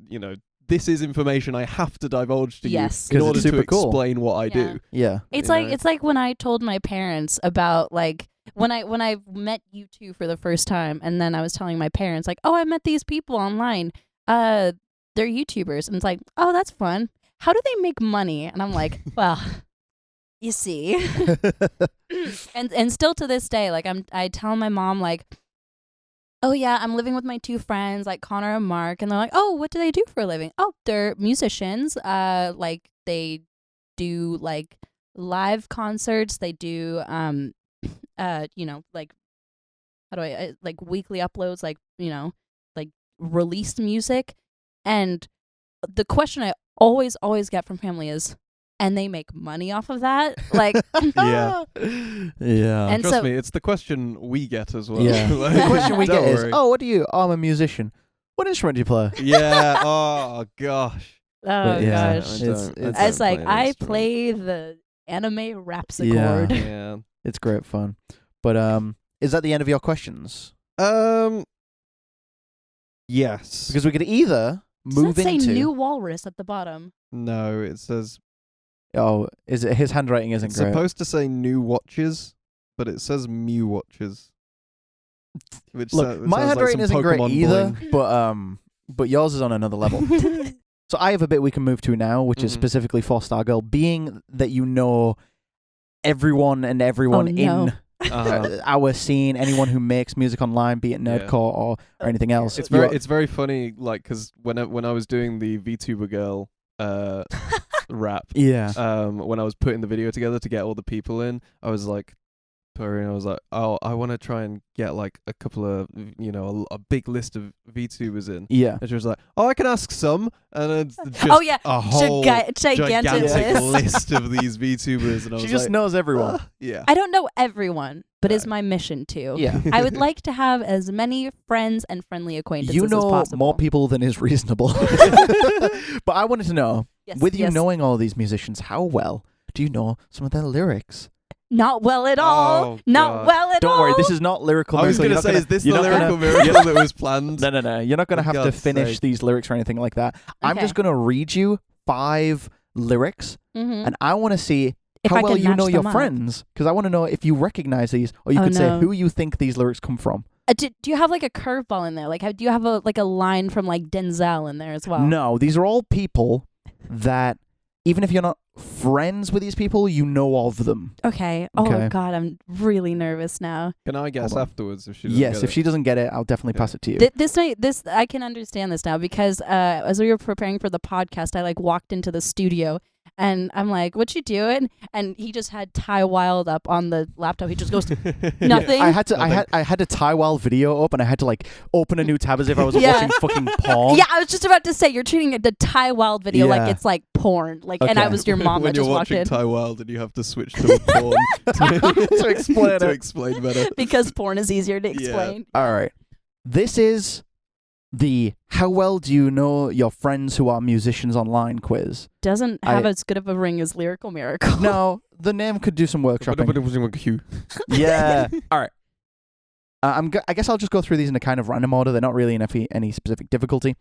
Speaker 1: you know, this is information I have to divulge to you in
Speaker 2: 'Cause
Speaker 1: order
Speaker 2: it's
Speaker 1: to
Speaker 2: super cool.
Speaker 1: explain what I do.
Speaker 2: Yeah.
Speaker 3: It's
Speaker 1: You
Speaker 3: like
Speaker 1: know?
Speaker 3: it's like when I told my parents about like when I met you two for the first time, and then I was telling my parents like, oh, I met these people online. They're YouTubers, and it's like, oh, that's fun. How do they make money? And I'm like, well, you see, and still to this day, like I tell my mom like, oh yeah, I'm living with my two friends, like Connor and Mark, and they're like, oh, what do they do for a living? Oh, they're musicians. Like they do like live concerts. They do you know, like how do I like weekly uploads, like, you know, like released music. And the question I always get from family is, and they make money off of that? Like,
Speaker 1: Yeah.
Speaker 2: Yeah.
Speaker 3: And
Speaker 1: Trust
Speaker 3: so-
Speaker 1: me, it's the question we get as well.
Speaker 2: Yeah.
Speaker 1: Like,
Speaker 2: The question we
Speaker 1: don't
Speaker 2: get is,
Speaker 1: worry.
Speaker 2: oh, what do you? Oh, I'm a musician. What instrument do you play?
Speaker 1: Yeah. Oh gosh.
Speaker 3: oh
Speaker 2: But yeah,
Speaker 3: gosh.
Speaker 2: it's
Speaker 3: Like
Speaker 1: an
Speaker 3: I
Speaker 1: instrument.
Speaker 3: play the anime rhapsody
Speaker 2: Yeah.
Speaker 3: chord.
Speaker 1: Yeah.
Speaker 2: It's great fun. But is that the end of your questions?
Speaker 1: Yes.
Speaker 2: Because we could either
Speaker 3: Does
Speaker 2: move
Speaker 3: that say
Speaker 2: into.
Speaker 3: new walrus at the bottom?
Speaker 1: No, it says
Speaker 2: Oh, is it his handwriting isn't
Speaker 1: it's
Speaker 2: great?
Speaker 1: supposed to say new watches, but it says Mew watches. Which
Speaker 2: Look,
Speaker 1: which
Speaker 2: my
Speaker 1: sounds
Speaker 2: handwriting
Speaker 1: like some
Speaker 2: isn't great
Speaker 1: Pokemon
Speaker 2: either,
Speaker 1: boing.
Speaker 2: but yours is on another level. So I have a bit we can move to now, which is
Speaker 1: Mhm.
Speaker 2: specifically for Stargirl, being that you know everyone and everyone
Speaker 3: Oh, no.
Speaker 2: in our scene, anyone who makes music online, be it
Speaker 1: Yeah.
Speaker 2: nerdcore or anything else.
Speaker 1: It's
Speaker 2: you
Speaker 1: very
Speaker 2: are-
Speaker 1: it's very funny, like, because when I was doing the VTuber girl rap,
Speaker 2: yeah.
Speaker 1: when I was putting the video together to get all the people in, I was like, I was like, oh, I want to try and get like a couple of, you know, a big list of VTubers in.
Speaker 2: Yeah.
Speaker 1: And she was like, oh, I can ask some, and it's just
Speaker 3: Oh yeah,
Speaker 1: a whole
Speaker 3: gigantic list.
Speaker 1: list of these VTubers, and I was
Speaker 2: She just
Speaker 1: like,
Speaker 2: knows everyone.
Speaker 1: yeah.
Speaker 3: I don't know everyone, but it's
Speaker 1: No.
Speaker 3: my mission to.
Speaker 2: Yeah.
Speaker 3: I would like to have as many friends and friendly acquaintances
Speaker 2: You
Speaker 3: as
Speaker 2: know
Speaker 3: possible.
Speaker 2: more people than is reasonable. But I wanted to know,
Speaker 3: Yes,
Speaker 2: with you
Speaker 3: yes.
Speaker 2: knowing all these musicians, how well do you know some of their lyrics?
Speaker 3: Not well at all.
Speaker 1: Oh,
Speaker 3: Not
Speaker 1: God.
Speaker 3: well at all.
Speaker 2: Don't worry, this is not lyrical.
Speaker 1: I was
Speaker 2: miracle.
Speaker 1: going to
Speaker 2: You're
Speaker 1: say,
Speaker 2: not
Speaker 1: is this
Speaker 2: you're
Speaker 1: the
Speaker 2: not gonna-
Speaker 1: lyrical miracle that was planned?
Speaker 2: No. You're not going to
Speaker 1: For
Speaker 2: have to
Speaker 1: God's
Speaker 2: finish
Speaker 1: sake.
Speaker 2: these lyrics or anything like that. I'm
Speaker 3: Okay.
Speaker 2: just going to read you 5 lyrics,
Speaker 3: Mhm.
Speaker 2: and I want to see
Speaker 3: If
Speaker 2: how
Speaker 3: I
Speaker 2: well
Speaker 3: can
Speaker 2: you
Speaker 3: match
Speaker 2: know your
Speaker 3: them up.
Speaker 2: friends, because I want to know if you recognize these, or you
Speaker 3: Oh,
Speaker 2: could say
Speaker 3: no.
Speaker 2: who you think these lyrics come from.
Speaker 3: Do you have like a curveball in there? Like, do you have a line from like Denzel in there as well?
Speaker 2: No, these are all people that, even if you're not friends with these people, you know of them.
Speaker 3: Okay. Oh
Speaker 2: Okay.
Speaker 3: God, I'm really nervous now.
Speaker 1: Can I guess
Speaker 2: Hold on.
Speaker 1: afterwards if she doesn't
Speaker 2: Yes,
Speaker 1: get
Speaker 2: if
Speaker 1: it?
Speaker 2: she doesn't get it, I'll definitely
Speaker 1: Okay.
Speaker 2: pass it to you.
Speaker 3: This I can understand this now because as we were preparing for the podcast, I like walked into the studio and I'm like, "What you doing?" And he just had Ty Wild up on the laptop. He just goes, "Nothing."
Speaker 2: I had to.
Speaker 1: Nothing.
Speaker 2: I had a Ty Wild video up, and I had to like open a new tab as if I was
Speaker 3: Yeah.
Speaker 2: watching fucking porn.
Speaker 3: Yeah, I was just about to say you're treating the Ty Wild video like
Speaker 2: Yeah.
Speaker 3: it's like porn. Like, and I
Speaker 2: Okay.
Speaker 3: was your mom
Speaker 1: when
Speaker 3: that
Speaker 1: you're
Speaker 3: just walked
Speaker 1: watching
Speaker 3: in
Speaker 1: Ty Wild and you have to switch to a porn
Speaker 2: To explain
Speaker 1: to
Speaker 2: it.
Speaker 1: explain better.
Speaker 3: because porn is easier to
Speaker 1: Yeah.
Speaker 3: explain.
Speaker 2: All right. This is the how well do you know your friends who are musicians online quiz.
Speaker 3: Doesn't have
Speaker 2: I-
Speaker 3: as good of a ring as Lyrical Miracle.
Speaker 2: No, the name could do some workshopping.
Speaker 1: yeah.
Speaker 2: Yeah. All right. I guess I'll just go through these in a kind of random order. They're not really in any specific difficulty.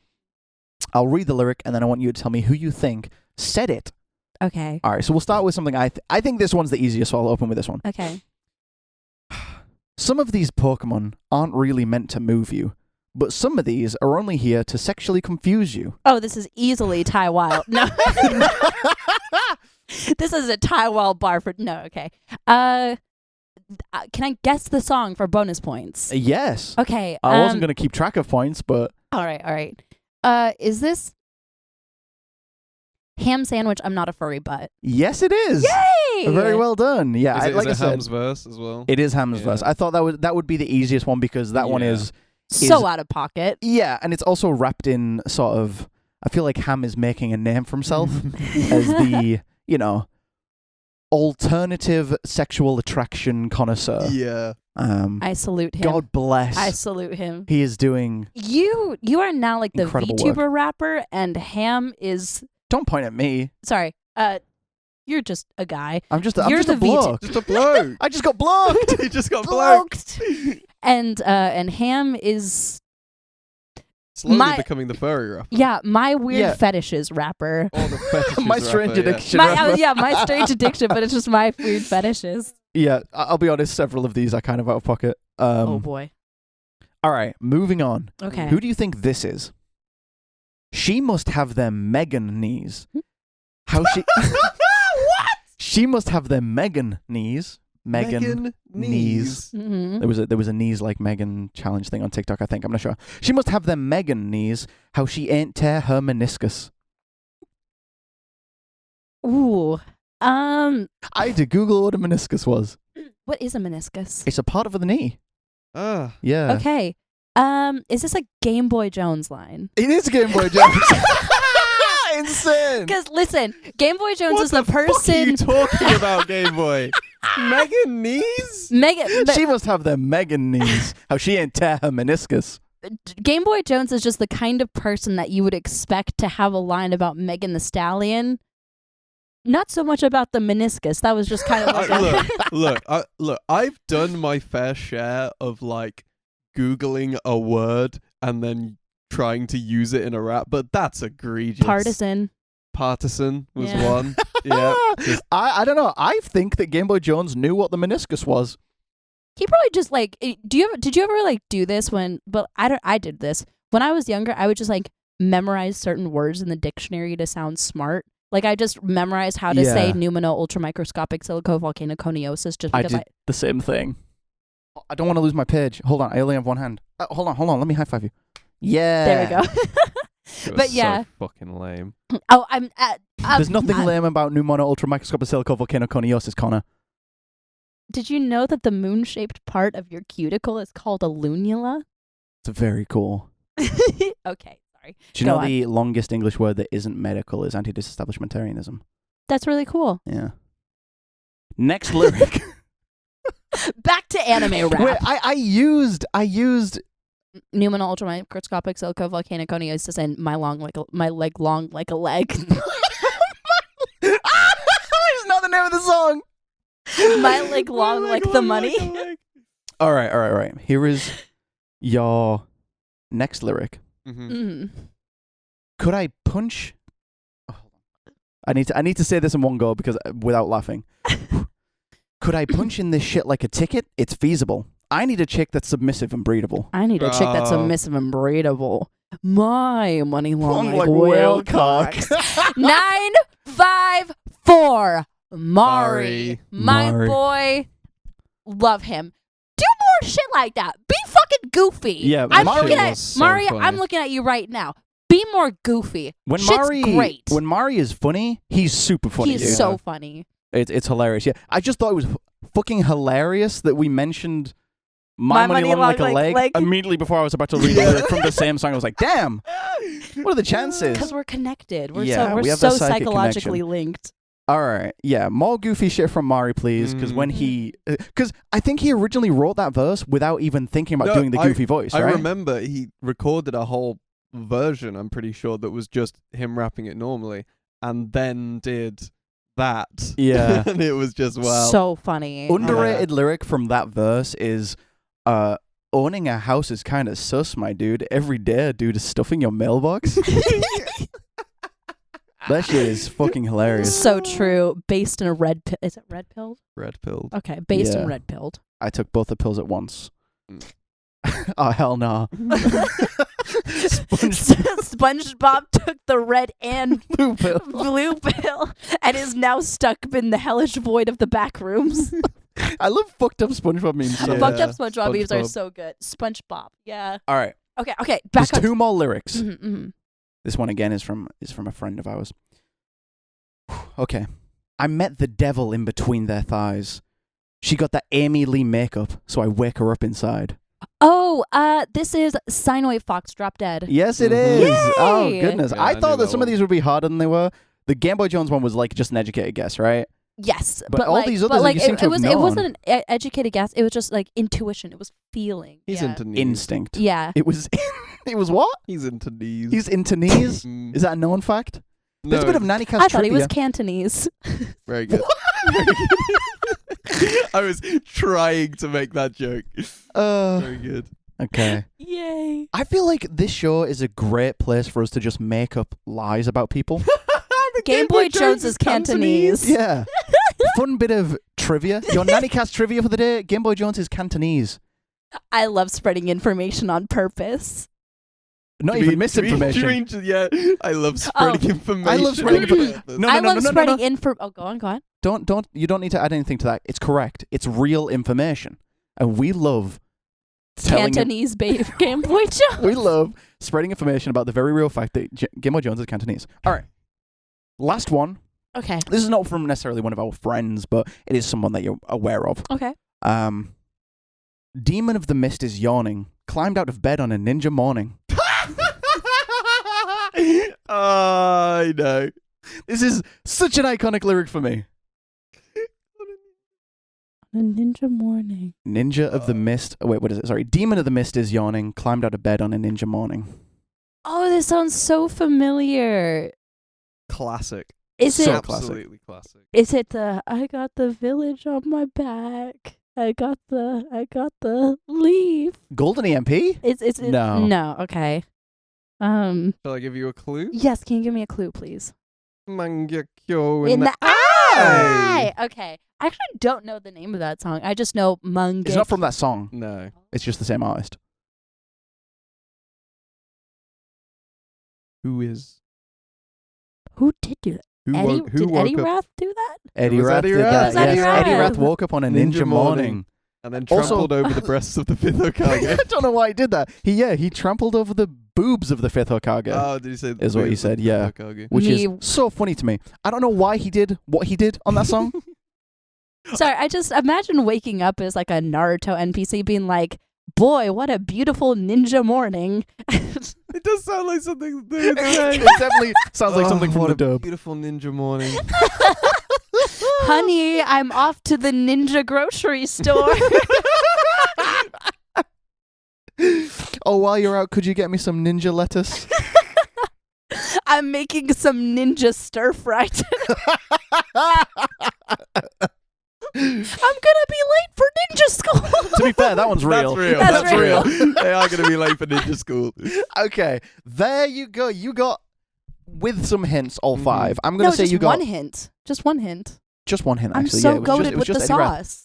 Speaker 2: I'll read the lyric, and then I want you to tell me who you think said it.
Speaker 3: Okay.
Speaker 2: All right, so we'll start with something I think this one's the easiest, so I'll open with this one.
Speaker 3: Okay.
Speaker 2: Some of these Pokemon aren't really meant to move you, but some of these are only here to sexually confuse you.
Speaker 3: Oh, this is easily Ty Wild. No. This is a Ty Wild bar for no. Okay. Can I guess the song for bonus points?
Speaker 2: Yes.
Speaker 3: Okay.
Speaker 2: I wasn't going to keep track of points, but
Speaker 3: All right. Is this Ham Sandwich? I'm not a furry butt.
Speaker 2: yes, it is.
Speaker 3: Yay!
Speaker 2: Very well done. Yeah,
Speaker 1: Is it,
Speaker 2: like
Speaker 1: is
Speaker 2: I
Speaker 1: it
Speaker 2: said,
Speaker 1: Ham's verse as well?
Speaker 2: it is Ham's
Speaker 1: Yeah.
Speaker 2: verse. I thought that would be the easiest one because that one
Speaker 1: Yeah.
Speaker 2: is
Speaker 3: So out of pocket.
Speaker 2: yeah, and it's also wrapped in sort of. I feel like Ham is making a name for himself as the alternative sexual attraction connoisseur.
Speaker 1: Yeah.
Speaker 3: I salute him.
Speaker 2: God bless.
Speaker 3: I salute him.
Speaker 2: He is doing.
Speaker 3: You are now like the
Speaker 2: Incredible
Speaker 3: VTuber rapper, and Ham is
Speaker 2: Don't point at me.
Speaker 3: Sorry. You're just a guy.
Speaker 2: I'm just
Speaker 3: You're
Speaker 2: a
Speaker 3: the
Speaker 2: bloke.
Speaker 1: Just a bloke.
Speaker 2: I just got blocked.
Speaker 1: He just got bloked.
Speaker 3: And Ham is
Speaker 1: Slowly becoming the furry rapper.
Speaker 3: my weird
Speaker 2: Yeah.
Speaker 3: fetishes rapper.
Speaker 1: Or the fetishes
Speaker 2: My strange
Speaker 1: rapper,
Speaker 2: addiction.
Speaker 3: My strange addiction, but it's just my weird fetishes.
Speaker 2: Yeah, I'll be honest. Several of these are kind of out of pocket.
Speaker 3: Oh boy.
Speaker 2: All right, moving on.
Speaker 3: Okay.
Speaker 2: Who do you think this is? She must have them Megan knees. How she?
Speaker 1: What?
Speaker 2: She must have them Megan knees. Megan knees.
Speaker 3: Mm-hmm.
Speaker 2: There was a knees like Megan challenge thing on TikTok. I think I'm not sure. She must have them Megan knees. How she ain't tear her meniscus.
Speaker 3: Ooh.
Speaker 2: I had to Google what a meniscus was.
Speaker 3: What is a meniscus?
Speaker 2: It's a part of the knee.
Speaker 1: Ah.
Speaker 2: Yeah.
Speaker 3: Okay. Is this a Game Boy Jones line?
Speaker 2: It is Game Boy Jones. Insane.
Speaker 3: Because listen, Game Boy Jones is the
Speaker 1: What are
Speaker 3: person.
Speaker 1: you talking about, Game Boy? Megan knees?
Speaker 2: She must have them Megan knees. How she ain't tear her meniscus.
Speaker 3: Game Boy Jones is just the kind of person that you would expect to have a line about Megan the Stallion. Not so much about the meniscus. That was just kind of like
Speaker 1: Look. I've done my fair share of like Googling a word and then trying to use it in a rap, but that's egregious. Partisan was
Speaker 3: Yeah.
Speaker 1: one. Yeah.
Speaker 2: I don't know. I think that Game Boy Jones knew what the meniscus was.
Speaker 3: He probably just like. Did you ever like do this when? But I did this when I was younger. I would just like memorize certain words in the dictionary to sound smart. Like I just memorized how to say pneumono ultramicroscopic silicovolcanoconiosis just because
Speaker 2: I did the same thing. I don't want to lose my page. Hold on. I only have one hand. Hold on. Let me high five you. Yeah.
Speaker 3: There we go.
Speaker 1: It
Speaker 3: But
Speaker 1: was
Speaker 3: yeah.
Speaker 1: so fucking lame.
Speaker 3: Oh,
Speaker 2: There's nothing lame about pneumono ultramicroscopic silicovolcanoconiosis, Connor.
Speaker 3: Did you know that the moon-shaped part of your cuticle is called a lunula?
Speaker 2: It's very cool.
Speaker 3: Okay, sorry.
Speaker 2: Do you
Speaker 3: Go
Speaker 2: know
Speaker 3: on.
Speaker 2: the longest English word that isn't medical is anti-disestablishmentarianism?
Speaker 3: That's really cool.
Speaker 2: Yeah. Next lyric.
Speaker 3: Back to anime rap.
Speaker 2: Wait, I used
Speaker 3: Pneumono ultramicroscopic silicovolcanoconiosis and my leg long like a leg.
Speaker 2: It's not the name of the song.
Speaker 3: My leg long like the money.
Speaker 2: All right. Here is your next lyric.
Speaker 1: Mm-hmm.
Speaker 3: Mm.
Speaker 2: Could I punch? Oh, I need to say this in one go because without laughing. Could I punch in this shit like a ticket? It's feasible. I need a chick that's submissive and breedable.
Speaker 3: I need a chick that's submissive and breedable. My money long like
Speaker 2: whale
Speaker 3: whale cock. 954 Mari. My
Speaker 2: Mari.
Speaker 3: boy. Love him. Do more shit like that. Be fucking goofy.
Speaker 2: Yeah,
Speaker 3: I'm
Speaker 2: Mari
Speaker 3: looking at
Speaker 1: was so
Speaker 3: Mari.
Speaker 1: funny.
Speaker 3: I'm looking at you right now. Be more goofy.
Speaker 2: When
Speaker 3: Shit's great.
Speaker 2: When Mari is funny, he's super funny.
Speaker 3: He's
Speaker 2: dude.
Speaker 3: so funny.
Speaker 2: It's hilarious. Yeah, I just thought it was fucking hilarious that we mentioned My Money Long Like a Leg immediately before I was about to read the lyric from the same song. I was like, damn, what are the chances?
Speaker 3: Because we're connected. We're
Speaker 2: Yeah,
Speaker 3: so
Speaker 2: we
Speaker 3: we're
Speaker 2: have
Speaker 3: so
Speaker 2: that psychic
Speaker 3: psychologically
Speaker 2: connection.
Speaker 3: linked.
Speaker 2: All right, yeah, more goofy shit from Mari, please, because when because I think he originally wrote that verse without even thinking about doing the goofy voice,
Speaker 1: I
Speaker 2: right?
Speaker 1: remember he recorded a whole version, I'm pretty sure, that was just him rapping it normally, and then did that.
Speaker 2: Yeah.
Speaker 1: And it was just, wow.
Speaker 3: So funny.
Speaker 2: Underrated lyric from that verse is, owning a house is kind of sus, my dude. Every day a dude is stuffing your mailbox. That shit is fucking hilarious.
Speaker 3: So true. Based in a red pill. Is it red pilled?
Speaker 1: Red pilled.
Speaker 3: Okay. Based
Speaker 2: Yeah.
Speaker 3: in red pilled.
Speaker 2: I took both the pills at once.
Speaker 1: Mm.
Speaker 2: Oh, hell no.
Speaker 3: SpongeBob took the red and
Speaker 2: Blue pill.
Speaker 3: blue pill and is now stuck in the hellish void of the back rooms.
Speaker 2: I love fucked up SpongeBob memes. So
Speaker 1: Yeah.
Speaker 3: Fucked up SpongeBob memes are
Speaker 1: SpongeBob.
Speaker 3: so good. SpongeBob. Yeah.
Speaker 2: All right.
Speaker 3: Okay. Back
Speaker 2: There's
Speaker 3: on.
Speaker 2: two more lyrics.
Speaker 3: Mhm.
Speaker 2: This one again is from a friend of ours. Okay. I met the devil in between their thighs. She got that Amy Lee makeup, so I wake her up inside.
Speaker 3: Oh, this is Sinoid Fox Drop Dead.
Speaker 2: Yes, it
Speaker 1: Mhm.
Speaker 2: is.
Speaker 3: Yay!
Speaker 2: Oh, goodness.
Speaker 1: Yeah,
Speaker 2: I
Speaker 1: I
Speaker 2: thought
Speaker 1: knew
Speaker 2: that
Speaker 1: that
Speaker 2: some of
Speaker 1: one.
Speaker 2: these would be harder than they were. The Game Boy Jones one was like just an educated guess, right?
Speaker 3: Yes,
Speaker 2: But all
Speaker 3: like,
Speaker 2: these others
Speaker 3: but like
Speaker 2: you seem to have
Speaker 3: it wasn't
Speaker 2: known.
Speaker 3: an educated guess. It was just like intuition. It was feeling.
Speaker 1: He's
Speaker 3: yeah.
Speaker 1: into knees.
Speaker 2: Instinct.
Speaker 3: Yeah.
Speaker 2: It was. It was what?
Speaker 1: He's into knees.
Speaker 2: He's into knees.
Speaker 1: Mm.
Speaker 2: Is that a known fact? There's a bit of NANICAST
Speaker 3: I thought he was
Speaker 2: trivia.
Speaker 3: Cantonese.
Speaker 1: Very good. Very good. I was trying to make that joke. Very good.
Speaker 2: Okay.
Speaker 3: Yay.
Speaker 2: I feel like this show is a great place for us to just make up lies about people.
Speaker 3: Game Boy Jones is Cantonese.
Speaker 2: Yeah. Fun bit of trivia. Your NANICAST trivia for the day. Game Boy Jones is Cantonese.
Speaker 3: I love spreading information on purpose.
Speaker 2: Not even misinformation.
Speaker 1: Yeah, I love spreading information.
Speaker 2: I love spreading information. No,
Speaker 3: I love spreading
Speaker 2: no.
Speaker 3: info. Oh, go on.
Speaker 2: You don't need to add anything to that. It's correct. It's real information. And we love
Speaker 3: Cantonese Game Boy Jones.
Speaker 2: We love spreading information about the very real fact that Game Boy Jones is Cantonese. All right. Last one.
Speaker 3: Okay.
Speaker 2: This is not from necessarily one of our friends, but it is someone that you're aware of.
Speaker 3: Okay.
Speaker 2: Demon of the Mist is yawning. Climbed out of bed on a ninja morning.
Speaker 1: I know.
Speaker 2: This is such an iconic lyric for me.
Speaker 3: A ninja morning.
Speaker 2: Ninja of the Mist. Oh, wait, what is it? Sorry. Demon of the Mist is yawning. Climbed out of bed on a ninja morning.
Speaker 3: Oh, this sounds so familiar.
Speaker 1: Classic.
Speaker 3: Is it
Speaker 1: Absolutely classic.
Speaker 3: Is it the I got the village on my back? I got the leaf.
Speaker 2: Golden EMP?
Speaker 3: It's
Speaker 2: No.
Speaker 3: No, okay.
Speaker 1: Shall I give you a clue?
Speaker 3: Yes, can you give me a clue, please?
Speaker 1: Mangekyo
Speaker 3: In the
Speaker 1: eye.
Speaker 3: eye. Okay. I actually don't know the name of that song. I just know Mange.
Speaker 2: It's not from that song.
Speaker 1: No.
Speaker 2: It's just the same artist.
Speaker 1: Who is?
Speaker 3: Who did do that?
Speaker 1: Who
Speaker 3: Eddie,
Speaker 1: woke, who
Speaker 3: did
Speaker 1: woke
Speaker 3: Eddie
Speaker 1: up
Speaker 3: Rath do that?
Speaker 2: Eddie
Speaker 1: was
Speaker 2: Rath
Speaker 1: Eddie
Speaker 2: did
Speaker 1: Rath.
Speaker 2: that.
Speaker 3: It was Eddie
Speaker 2: Yes,
Speaker 3: Rath.
Speaker 2: Eddie Rath woke up on a ninja morning.
Speaker 1: and then
Speaker 2: Also-
Speaker 1: trampled over the breasts of the fifth
Speaker 2: I
Speaker 1: Hokage?
Speaker 2: don't know why he did that. He trampled over the boobs of the fifth Hokage.
Speaker 1: Oh, did you say?
Speaker 2: Is what he said, yeah.
Speaker 1: Hokage?
Speaker 2: Which
Speaker 3: Me-
Speaker 2: is so funny to me. I don't know why he did what he did on that song.
Speaker 3: Sorry, I just imagine waking up as like a Naruto NPC being like, boy, what a beautiful ninja morning.
Speaker 1: It does sound like something they would say.
Speaker 2: It definitely sounds like something from
Speaker 1: what
Speaker 2: the
Speaker 1: a
Speaker 2: dub.
Speaker 1: beautiful ninja morning.
Speaker 3: Honey, I'm off to the ninja grocery store.
Speaker 2: Oh, while you're out, could you get me some ninja lettuce?
Speaker 3: I'm making some ninja stir fry today. I'm gonna be late for ninja school.
Speaker 2: To be fair, that one's real.
Speaker 1: That's real.
Speaker 3: That's
Speaker 1: real. They are going to be late for ninja school.
Speaker 2: Okay, there you go. You got, with some hints, all
Speaker 1: Mhm.
Speaker 2: five. I'm going to say
Speaker 3: just
Speaker 2: you got
Speaker 3: one hint. Just one hint.
Speaker 2: just one hint,
Speaker 3: I'm
Speaker 2: actually.
Speaker 3: so
Speaker 2: yeah, it was
Speaker 3: goated
Speaker 2: just, it was
Speaker 3: with the
Speaker 2: just Eddie Rath.
Speaker 3: sauce.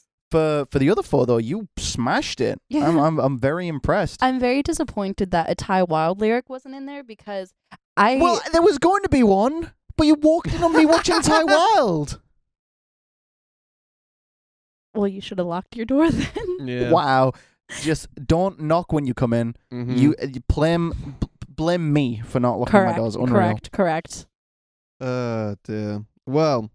Speaker 2: For the other four, though, you smashed it.
Speaker 3: Yeah.
Speaker 2: I'm very impressed.
Speaker 3: I'm very disappointed that a Ty Wild lyric wasn't in there because
Speaker 2: Well, there was going to be one, but you walked in on me watching Ty Wild.
Speaker 3: Well, you should have locked your door then.
Speaker 1: Yeah.
Speaker 2: Wow. Just don't knock when you come in.
Speaker 1: Mhm.
Speaker 2: You blame me for not locking my doors. Unreal.
Speaker 3: Correct.
Speaker 1: Dear. Well,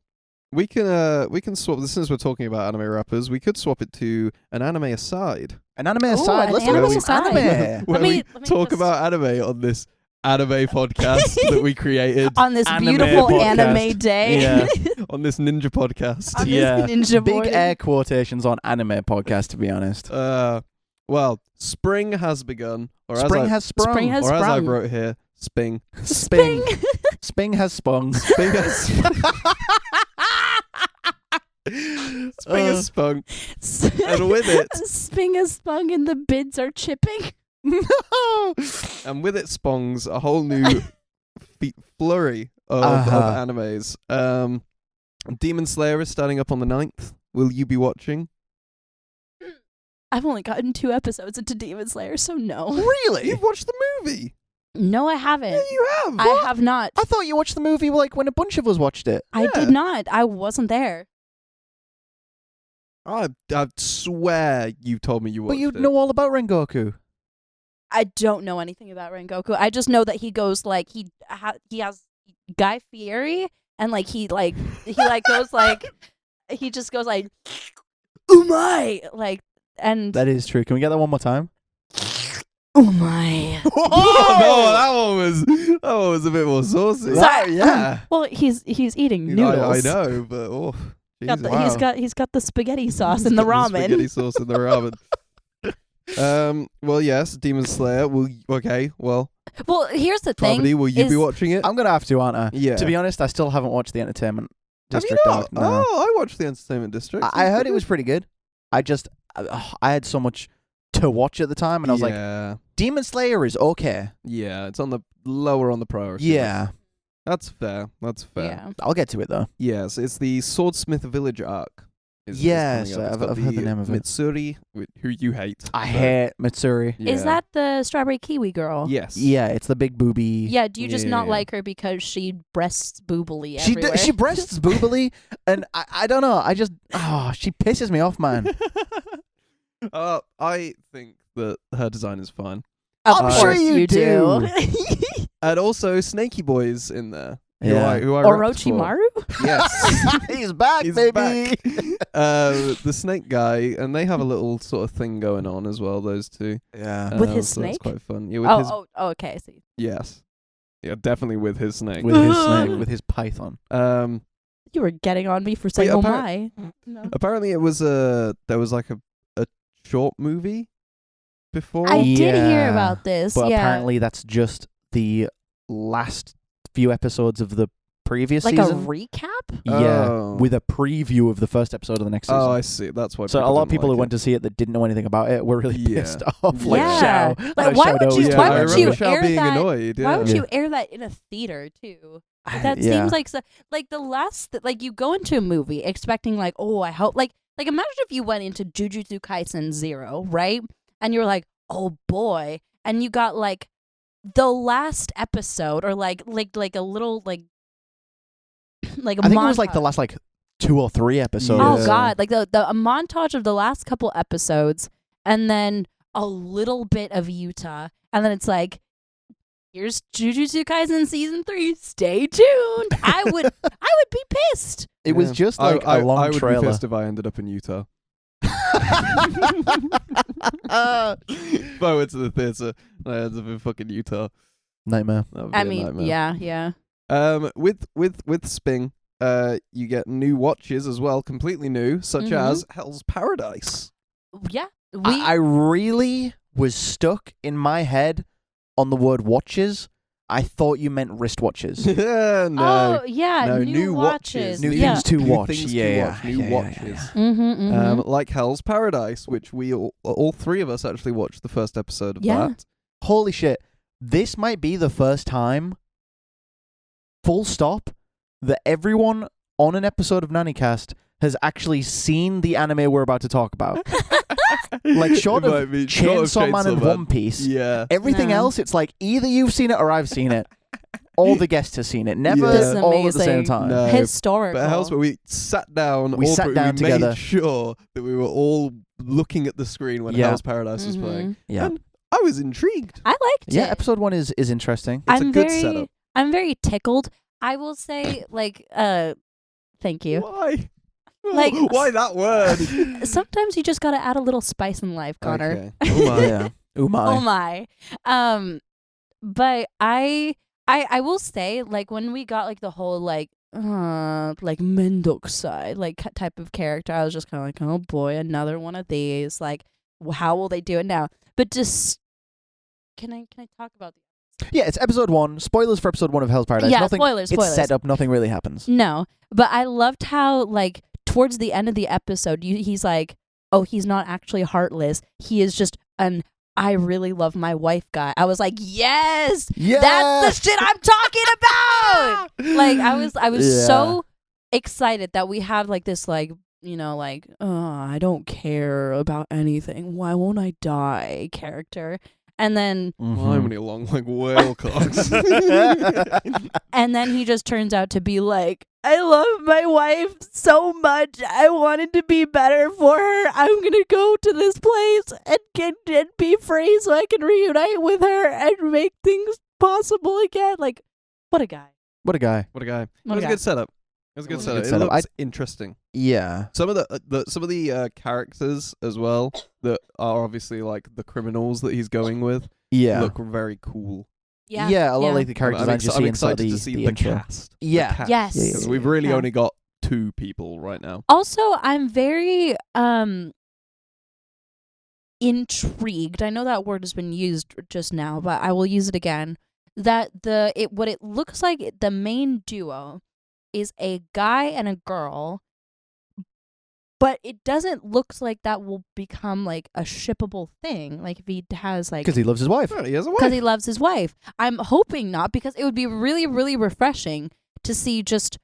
Speaker 1: we can swap this since we're talking about anime rappers. We could swap it to an anime aside.
Speaker 2: An anime
Speaker 3: Ooh,
Speaker 2: aside.
Speaker 3: an
Speaker 2: Let's
Speaker 3: anime
Speaker 2: talk about
Speaker 3: aside.
Speaker 2: some anime.
Speaker 1: Where
Speaker 3: me-
Speaker 1: we
Speaker 3: let me
Speaker 1: talk
Speaker 3: just-
Speaker 1: about anime on this anime podcast that we created
Speaker 3: On this
Speaker 2: Anime
Speaker 3: beautiful
Speaker 2: podcast.
Speaker 3: anime day.
Speaker 2: Yeah.
Speaker 1: on this ninja podcast.
Speaker 3: On
Speaker 2: Yeah.
Speaker 3: this ninja
Speaker 2: Big
Speaker 3: morning.
Speaker 2: air quotations on anime podcast, to be honest.
Speaker 1: Well, spring has begun, or
Speaker 2: Spring
Speaker 1: as I,
Speaker 2: has sprung.
Speaker 3: Spring has
Speaker 1: or as I
Speaker 3: sprung.
Speaker 1: wrote here, sping.
Speaker 2: Sping. Sping has sprung.
Speaker 1: Sping has Sping has sprung, and with it,
Speaker 3: Sping is spung and the bids are chipping.
Speaker 2: No.
Speaker 1: and with it spongs a whole new flurry of animes. Demon Slayer is starting up on the 9th. Will you be watching?
Speaker 3: I've only gotten 2 episodes into Demon Slayer, so no.
Speaker 2: Really?
Speaker 1: You've watched the movie?
Speaker 3: No, I haven't.
Speaker 1: Yeah, you have.
Speaker 3: I have not.
Speaker 2: I thought you watched the movie like when a bunch of us watched it.
Speaker 3: I did not. I wasn't there.
Speaker 1: I swear you told me you watched
Speaker 2: But you
Speaker 1: it.
Speaker 2: know all about Rengoku.
Speaker 3: I don't know anything about Rengoku. I just know that he goes like he has Guy Fieri and like he goes like he just goes like umai like and
Speaker 2: That is true. Can we get that one more time?
Speaker 3: umai.
Speaker 1: Oh, no, that one was a bit more saucy.
Speaker 3: Sorry.
Speaker 2: Yeah.
Speaker 3: Well, he's eating noodles.
Speaker 1: I know, but
Speaker 3: Got the-
Speaker 1: Jesus.
Speaker 3: he's got the spaghetti sauce
Speaker 1: He's
Speaker 3: in the
Speaker 1: got
Speaker 3: ramen.
Speaker 1: spaghetti sauce in the ramen. Well, yes, Demon Slayer. Well, okay. Well,
Speaker 3: Well, here's the thing.
Speaker 1: Comedy, will you be
Speaker 3: is-
Speaker 1: watching it?
Speaker 2: I'm gonna have to, aren't I?
Speaker 1: Yeah.
Speaker 2: To be honest, I still haven't watched the Entertainment
Speaker 1: Have you
Speaker 2: District
Speaker 1: not?
Speaker 2: arc. No.
Speaker 1: Oh, I watched the Entertainment District.
Speaker 2: I heard it was pretty good. I had so much to watch at the time, and I was like, Demon Slayer is okay.
Speaker 1: yeah, it's on the lower on the priority.
Speaker 2: Yeah,
Speaker 1: That's fair. That's fair.
Speaker 3: Yeah.
Speaker 2: I'll get to it though.
Speaker 1: Yes, it's the Swordsmith Village arc.
Speaker 2: Yes,
Speaker 1: coming up. It's
Speaker 2: I've
Speaker 1: got
Speaker 2: heard the name of it.
Speaker 1: Mitsuri, who you hate.
Speaker 2: I hate Mitsuri.
Speaker 1: Yeah.
Speaker 3: Is that the strawberry kiwi girl?
Speaker 1: Yes.
Speaker 2: Yeah, it's the big booby.
Speaker 3: Yeah, do you just not
Speaker 1: Yeah.
Speaker 3: like her because she breasts boobily
Speaker 2: She
Speaker 3: everywhere?
Speaker 2: she breasts boobily, and I don't know. She pisses me off, man.
Speaker 1: I think that her design is fine.
Speaker 3: Of
Speaker 2: I'm
Speaker 3: course
Speaker 2: sure you
Speaker 3: do.
Speaker 1: And also Snaky Boy's in there.
Speaker 2: Yeah.
Speaker 1: Who I repped for.
Speaker 3: Orochimaru?
Speaker 1: Yes.
Speaker 2: He's back,
Speaker 1: He's
Speaker 2: baby.
Speaker 1: back. The snake guy, and they have a little sort of thing going on as well, those two.
Speaker 2: Yeah.
Speaker 3: With his
Speaker 1: So that's
Speaker 3: snake?
Speaker 1: quite fun. Yeah, with his
Speaker 3: Okay, I see.
Speaker 1: yes. Yeah, definitely with his snake.
Speaker 2: With his snake, with his python.
Speaker 3: You were getting on me for saying,
Speaker 1: Wait,
Speaker 3: oh my. No.
Speaker 1: Apparently it was there was like a short movie before.
Speaker 3: I did hear
Speaker 2: Yeah.
Speaker 3: about this.
Speaker 2: But
Speaker 3: yeah.
Speaker 2: apparently that's just the last few episodes of the previous
Speaker 3: like
Speaker 2: season.
Speaker 3: a recap?
Speaker 2: Yeah,
Speaker 1: Oh.
Speaker 2: with a preview of the first episode of the next season.
Speaker 1: Oh, I see. That's why.
Speaker 2: So a lot of people
Speaker 1: like
Speaker 2: who went to see it that didn't know anything about it were really
Speaker 1: Yeah.
Speaker 2: pissed off. Like
Speaker 3: Yeah.
Speaker 2: Shao.
Speaker 3: Like,
Speaker 2: I know
Speaker 3: why
Speaker 2: Shao
Speaker 3: would
Speaker 2: knows
Speaker 3: you-
Speaker 2: too.
Speaker 3: why
Speaker 1: I
Speaker 3: would
Speaker 1: remember
Speaker 3: you
Speaker 1: Shao
Speaker 3: air
Speaker 1: being
Speaker 3: that-
Speaker 1: annoyed. Yeah.
Speaker 3: Why would
Speaker 2: Yeah.
Speaker 3: you air that in a theater too? That
Speaker 2: Yeah.
Speaker 3: seems like like the last like you go into a movie expecting like, oh, I hope like imagine if you went into Jujutsu Kaisen 0, right? And you're like, oh boy, and you got like the last episode or like a little like a
Speaker 2: I think it was like the
Speaker 3: montage.
Speaker 2: last 2 or 3 episodes.
Speaker 3: Oh
Speaker 1: Yeah.
Speaker 3: god, like a montage of the last couple episodes and then a little bit of Utah and then it's like here's Jujutsu Kaisen season 3. Stay tuned. I would be pissed.
Speaker 2: It was
Speaker 1: Yeah.
Speaker 2: just like a long
Speaker 1: I would
Speaker 2: trailer.
Speaker 1: be pissed if I ended up in Utah. If I went to the theater and I ended up in fucking Utah.
Speaker 2: Nightmare.
Speaker 1: That would be
Speaker 3: I
Speaker 1: a
Speaker 3: mean,
Speaker 1: nightmare.
Speaker 3: yeah.
Speaker 1: With Sping, you get new watches as well, completely new, such
Speaker 3: Mhm.
Speaker 1: as Hell's Paradise.
Speaker 3: Yeah.
Speaker 2: I really was stuck in my head on the word watches. I thought you meant wristwatches.
Speaker 1: No.
Speaker 3: Oh, yeah,
Speaker 1: No,
Speaker 3: new
Speaker 1: new
Speaker 3: watches.
Speaker 2: New
Speaker 3: yeah.
Speaker 2: things to
Speaker 1: New
Speaker 2: watch.
Speaker 1: things to
Speaker 2: Yeah,
Speaker 1: watch, new
Speaker 2: yeah, yeah,
Speaker 1: watches.
Speaker 2: yeah.
Speaker 3: Mm-hmm,
Speaker 1: Like Hell's Paradise, which we all three of us actually watched the first episode of
Speaker 3: Yeah.
Speaker 1: that.
Speaker 2: Holy shit. This might be the first time, full stop, that everyone on an episode of NANICAST has actually seen the anime we're about to talk about. Like, short
Speaker 1: It
Speaker 2: of
Speaker 1: might be- short of
Speaker 2: Chainsaw Man and
Speaker 1: Man.
Speaker 2: One Piece,
Speaker 1: Yeah.
Speaker 2: everything
Speaker 3: No.
Speaker 2: else, it's like either you've seen it or I've seen it. All the guests have seen it. Never
Speaker 1: This is
Speaker 2: all at the same
Speaker 3: amazing.
Speaker 2: time.
Speaker 1: No.
Speaker 3: Historical.
Speaker 1: But Hell's, we sat down.
Speaker 2: We
Speaker 1: all
Speaker 2: sat
Speaker 1: three,
Speaker 2: down
Speaker 1: we
Speaker 2: together.
Speaker 1: made sure that we were all looking at the screen when
Speaker 2: Yeah.
Speaker 1: Hell's Paradise was playing.
Speaker 3: Mhm.
Speaker 2: Yeah.
Speaker 1: And I was intrigued.
Speaker 3: I liked
Speaker 2: Yeah,
Speaker 3: it.
Speaker 2: episode 1 is interesting.
Speaker 1: It's
Speaker 3: I'm
Speaker 1: a good
Speaker 3: very,
Speaker 1: setup.
Speaker 3: I'm very tickled. I will say, thank you.
Speaker 1: Why?
Speaker 3: Like-
Speaker 1: Why that word?
Speaker 3: Sometimes you just gotta add a little spice in life, Connor.
Speaker 1: Okay. Oh my.
Speaker 2: Yeah. Oh my.
Speaker 3: Oh my. But I will say, like, when we got like the whole like Mendokusai type of character, I was just kind of like, oh boy, another one of these. Like, how will they do it now? But just can I talk about
Speaker 2: Yeah, it's episode 1. Spoilers for episode 1 of Hell's Paradise.
Speaker 3: yeah,
Speaker 2: Nothing,
Speaker 3: spoilers.
Speaker 2: It's set up. Nothing really happens.
Speaker 3: No, but I loved how like towards the end of the episode, he's like, oh, he's not actually heartless. He is just an I really love my wife guy. I was like, yes,
Speaker 2: Yeah.
Speaker 3: that's the shit I'm talking about. Like I was
Speaker 2: Yeah.
Speaker 3: so excited that we have like this like I don't care about anything. Why won't I die character? And then
Speaker 1: Why many long like whale cocks?
Speaker 3: and then he just turns out to be like, I love my wife so much. I wanted to be better for her. I'm going to go to this place and be free so I can reunite with her and make things possible again. Like, what a guy.
Speaker 2: What a guy.
Speaker 1: What a guy. It
Speaker 3: What a
Speaker 1: was a
Speaker 3: guy.
Speaker 1: good setup. It was a good
Speaker 2: It was a
Speaker 1: setup.
Speaker 2: good
Speaker 1: It
Speaker 2: setup.
Speaker 1: looks interesting.
Speaker 2: Yeah.
Speaker 1: Some of the characters as well that are obviously like the criminals that he's going with
Speaker 2: Yeah.
Speaker 1: look very cool.
Speaker 2: Yeah, a lot like the character
Speaker 1: I'm
Speaker 2: designs you see
Speaker 1: I'm
Speaker 2: inside
Speaker 1: excited
Speaker 2: the,
Speaker 1: to see
Speaker 2: the
Speaker 1: the
Speaker 2: intro.
Speaker 1: cast.
Speaker 2: Yeah.
Speaker 1: The cast.
Speaker 3: Yes.
Speaker 2: Yeah,
Speaker 1: Because we've really
Speaker 3: Yeah.
Speaker 1: only got 2 people right now.
Speaker 3: Also, I'm very intrigued. I know that word has been used just now, but I will use it again. that what it looks like the main duo is a guy and a girl, but it doesn't look like that will become like a shippable thing. Like if he has like
Speaker 2: Because he loves his wife.
Speaker 1: He has a wife.
Speaker 3: because he loves his wife. I'm hoping not, because it would be really, really refreshing to see just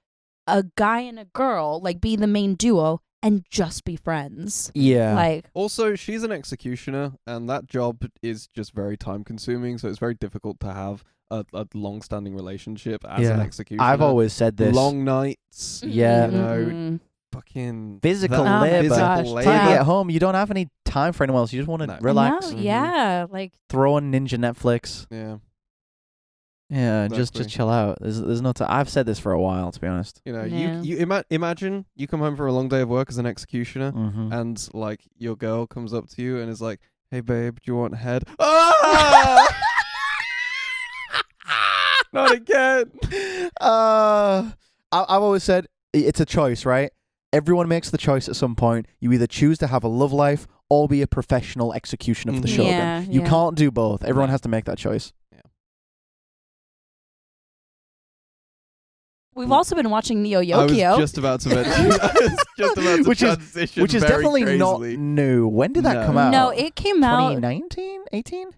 Speaker 3: a guy and a girl like be the main duo and just be friends.
Speaker 2: Yeah.
Speaker 3: Like,
Speaker 1: Also, she's an executioner, and that job is just very time consuming, so it's very difficult to have a long-standing relationship as an executioner.
Speaker 2: I've always said this.
Speaker 1: Long nights.
Speaker 2: Yeah.
Speaker 1: You know,
Speaker 3: mhm.
Speaker 1: fucking
Speaker 2: Physical
Speaker 3: Oh my
Speaker 2: labor.
Speaker 3: gosh,
Speaker 1: Physical
Speaker 2: Finally
Speaker 1: labor.
Speaker 2: at home, you don't have any time for anyone else. You just want to
Speaker 1: No.
Speaker 2: relax,
Speaker 3: No, yeah, like
Speaker 2: throw on Ninja Netflix.
Speaker 1: Yeah.
Speaker 2: Yeah, just
Speaker 1: Exactly.
Speaker 2: chill out. There's no time. I've said this for a while, to be honest.
Speaker 1: You know,
Speaker 3: Yeah.
Speaker 1: you imagine you come home for a long day of work as an executioner,
Speaker 2: Mm-hmm.
Speaker 1: and like your girl comes up to you and is like, "Hey babe, do you want head?" Ah! Not again.
Speaker 2: I've always said it's a choice, right? Everyone makes the choice at some point. You either choose to have a love life or be a professional executioner for the
Speaker 1: Mhm.
Speaker 2: shogun.
Speaker 3: Yeah,
Speaker 2: You
Speaker 3: yeah.
Speaker 2: can't do both. Everyone
Speaker 1: No.
Speaker 2: has to make that choice.
Speaker 3: we've also been watching Neo
Speaker 1: I was
Speaker 3: Yokio.
Speaker 1: just about to mention. I was just about to
Speaker 2: Which is-
Speaker 1: transition
Speaker 2: Which is
Speaker 1: very
Speaker 2: definitely not
Speaker 1: crazily.
Speaker 2: new. When did that
Speaker 1: No.
Speaker 2: come out?
Speaker 3: No, it came out
Speaker 2: 2019? 18?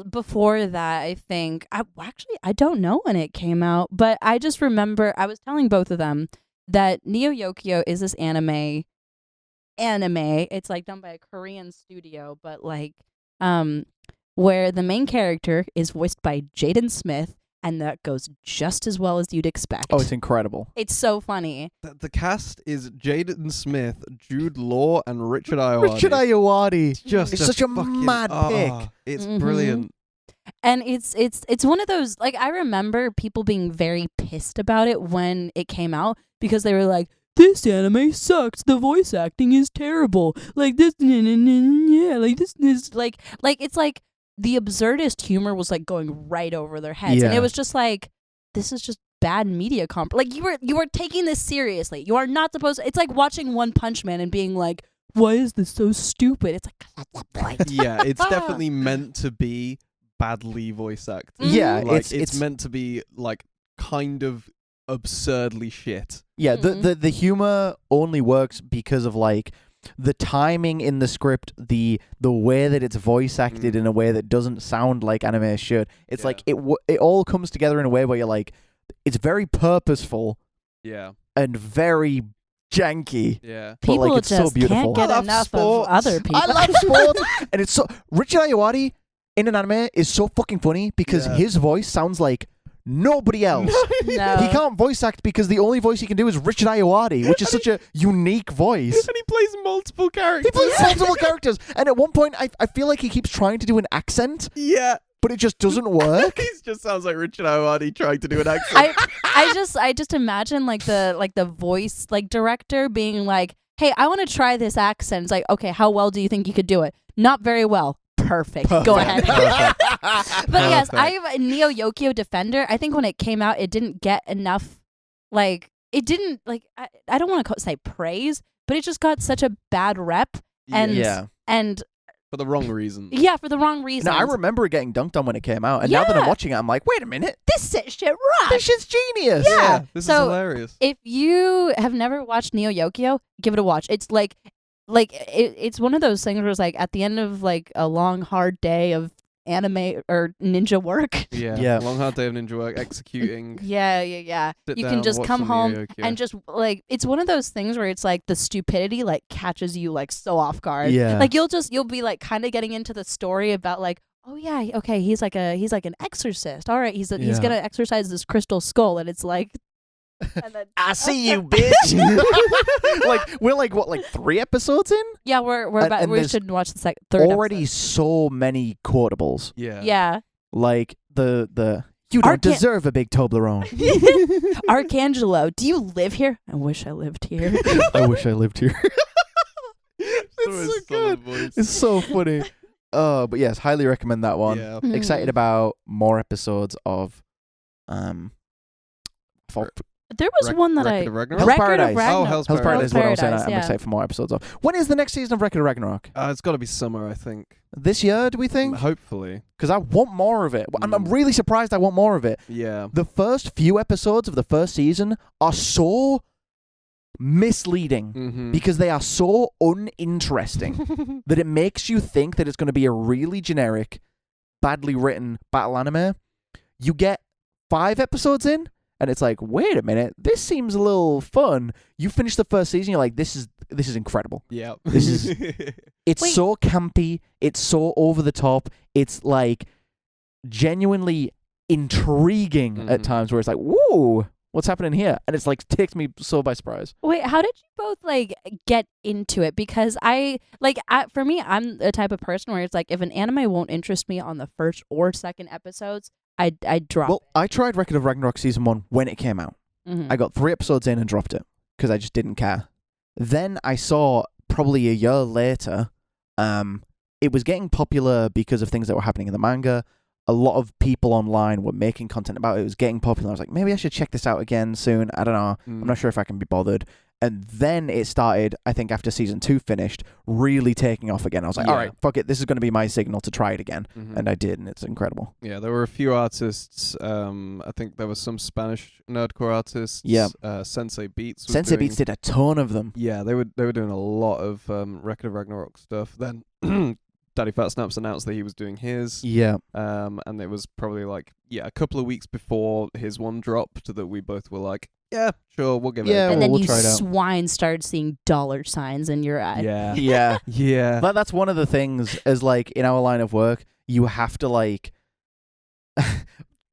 Speaker 3: before that, I think. I don't know when it came out, but I just remember I was telling both of them that Neo Yokio is this anime. It's like done by a Korean studio, but like where the main character is voiced by Jaden Smith, and that goes just as well as you'd expect.
Speaker 2: Oh, it's incredible.
Speaker 3: It's so funny.
Speaker 1: The cast is Jaden Smith, Jude Law, and Richard Ayoade.
Speaker 2: Richard Ayoade.
Speaker 1: Just
Speaker 2: It's such a
Speaker 1: fucking,
Speaker 2: mad pick.
Speaker 1: It's
Speaker 3: Mhm.
Speaker 1: brilliant.
Speaker 3: And it's one of those, like, I remember people being very pissed about it when it came out because they were like, this anime sucks. The voice acting is terrible. Like this, yeah, like this is like it's like the absurdist humor was like going right over their heads, and
Speaker 2: Yeah.
Speaker 3: it was just like, this is just bad media like you were taking this seriously. You are not supposed. It's like watching One Punch Man and being like, why is this so stupid? It's like, 'cause that's the point.
Speaker 1: Yeah, it's definitely meant to be badly voice acted.
Speaker 2: Yeah,
Speaker 1: Like,
Speaker 2: it's
Speaker 1: it's meant to be like kind of absurdly shit.
Speaker 2: Yeah,
Speaker 3: Mhm.
Speaker 2: the humor only works because of like the timing in the script, the way that it's voice acted in a way that doesn't sound like anime should. It's
Speaker 1: Yeah.
Speaker 2: like it all comes together in a way where you're like, it's very purposeful
Speaker 1: Yeah,
Speaker 2: and very janky.
Speaker 1: yeah.
Speaker 2: But, like,
Speaker 3: People
Speaker 2: it's so
Speaker 3: just
Speaker 2: beautiful.
Speaker 3: can't get
Speaker 1: I love
Speaker 3: enough
Speaker 1: sports.
Speaker 3: of other people.
Speaker 2: I love sports, and it's so Richard Ayoade in an anime is so fucking funny because
Speaker 1: Yeah.
Speaker 2: his voice sounds like nobody else.
Speaker 3: No.
Speaker 2: He can't voice act because the only voice he can do is Richard Ayoade, which is such a unique voice.
Speaker 1: And he plays multiple
Speaker 2: He
Speaker 1: characters.
Speaker 2: plays multiple characters, and at one point, I feel like he keeps trying to do an accent,
Speaker 1: Yeah.
Speaker 2: but it just doesn't work.
Speaker 1: He just sounds like Richard Ayoade trying to do an accent.
Speaker 3: I just imagine like the voice like director being like, hey, I want to try this accent. It's like, okay, how well do you think you could do it? Not very well. Perfect. Go ahead. But yes, I'm a Neo Yokio defender. I think when it came out, it didn't get enough, like, it didn't, like, I don't want to say praise, but it just got such a bad rep. And,
Speaker 2: Yeah.
Speaker 3: and
Speaker 1: For the wrong reason.
Speaker 3: yeah, for the wrong reasons.
Speaker 2: No, I remember it getting dunked on when it came out, and now that I'm
Speaker 3: Yeah.
Speaker 2: watching it, I'm like, wait a minute,
Speaker 3: this shit rocks.
Speaker 2: this shit's genius.
Speaker 3: Yeah.
Speaker 1: This
Speaker 3: So-
Speaker 1: is hilarious.
Speaker 3: If you have never watched Neo Yokio, give it a watch. It's like it's one of those things where it's like at the end of like a long hard day of anime or ninja work.
Speaker 1: Yeah.
Speaker 2: Yeah.
Speaker 1: Long hard day of ninja work, executing.
Speaker 3: Yeah.
Speaker 1: Sit
Speaker 3: You
Speaker 1: down,
Speaker 3: can just
Speaker 1: watch
Speaker 3: come
Speaker 1: some
Speaker 3: home
Speaker 1: Neo Yokio.
Speaker 3: and just like it's one of those things where it's like the stupidity like catches you like so off guard.
Speaker 2: Yeah.
Speaker 3: Like you'll be like kind of getting into the story about like, oh yeah, okay, he's like an exorcist. All right, he's
Speaker 2: Yeah.
Speaker 3: gonna exorcise this crystal skull, and it's like, and then
Speaker 2: I see you, bitch. Like we're like what, like 3 episodes in?
Speaker 3: yeah, we're
Speaker 2: And-
Speaker 3: about
Speaker 2: and
Speaker 3: we
Speaker 2: there's
Speaker 3: should watch the third
Speaker 2: Already
Speaker 3: episode.
Speaker 2: so many quotables.
Speaker 1: Yeah.
Speaker 3: Yeah.
Speaker 2: Like the you don't
Speaker 3: Arca-
Speaker 2: deserve a big Toblerone.
Speaker 3: Archangelo, do you live here? I wish I lived here.
Speaker 2: I wish I lived here.
Speaker 1: It's so
Speaker 2: good.
Speaker 1: Voice.
Speaker 2: It's so funny. But yes, highly recommend that one.
Speaker 1: Yeah.
Speaker 2: Excited about more episodes of for
Speaker 3: There was one that
Speaker 1: Record of Ragnarok?
Speaker 2: Hell's
Speaker 3: Record
Speaker 2: Paradise.
Speaker 3: of Ragnarok.
Speaker 1: Oh, Hell's
Speaker 2: Hell's Paradise is what I'm saying.
Speaker 3: Paradise,
Speaker 2: I'm
Speaker 3: yeah.
Speaker 2: excited for more episodes of. When is the next season of Record of Ragnarok?
Speaker 1: It's got to be summer, I think.
Speaker 2: This year, do we think?
Speaker 1: Hopefully.
Speaker 2: Because I want more of it. I'm really surprised I want more of it.
Speaker 1: Yeah.
Speaker 2: The first few episodes of the first season are so misleading
Speaker 1: Mm-hmm.
Speaker 2: because they are so uninteresting that it makes you think that it's going to be a really generic, badly written battle anime. You get 5 episodes in, and it's like, wait a minute, this seems a little fun. You finish the first season, you're like, this is incredible.
Speaker 1: Yeah.
Speaker 2: This is it's
Speaker 3: Wait.
Speaker 2: so campy, it's so over the top, it's like genuinely intriguing at
Speaker 1: Mhm.
Speaker 2: times where it's like, whoa, what's happening here? And it's like takes me so by surprise.
Speaker 3: Wait, how did you both like get into it? Because for me, I'm the type of person where it's like if an anime won't interest me on the first or second episodes, I drop.
Speaker 2: Well, I tried Record of Ragnarok season 1 when it came out.
Speaker 3: Mhm.
Speaker 2: I got 3 episodes in and dropped it because I just didn't care. Then I saw probably a year later, it was getting popular because of things that were happening in the manga. A lot of people online were making content about it. It was getting popular. I was like, maybe I should check this out again soon. I don't know. I'm not sure if I can be bothered. And then it started, I think after season 2 finished, really taking off again. I was like, all
Speaker 1: Yeah.
Speaker 2: right, fuck it. This is going to be my signal to try it again.
Speaker 1: Mhm.
Speaker 2: And I did, and it's incredible.
Speaker 1: Yeah, there were a few artists. I think there was some Spanish nerdcore artists.
Speaker 2: Yeah.
Speaker 1: Sensei Beats. Was
Speaker 2: Sensei
Speaker 1: doing,
Speaker 2: Beats did a ton of them.
Speaker 1: Yeah, they were doing a lot of Record of Ragnarok stuff. Then Daddy Fat Snaps announced that he was doing his.
Speaker 2: Yeah.
Speaker 1: And it was probably like a couple of weeks before his one dropped that we both were like, yeah, sure, we'll give it.
Speaker 2: Yeah,
Speaker 1: a
Speaker 3: and
Speaker 1: go.
Speaker 3: then
Speaker 2: we'll
Speaker 3: you
Speaker 2: try it out.
Speaker 3: swine started seeing dollar signs in your eye.
Speaker 1: Yeah.
Speaker 2: Yeah.
Speaker 1: Yeah.
Speaker 2: But that's one of the things is like in our line of work, you have to like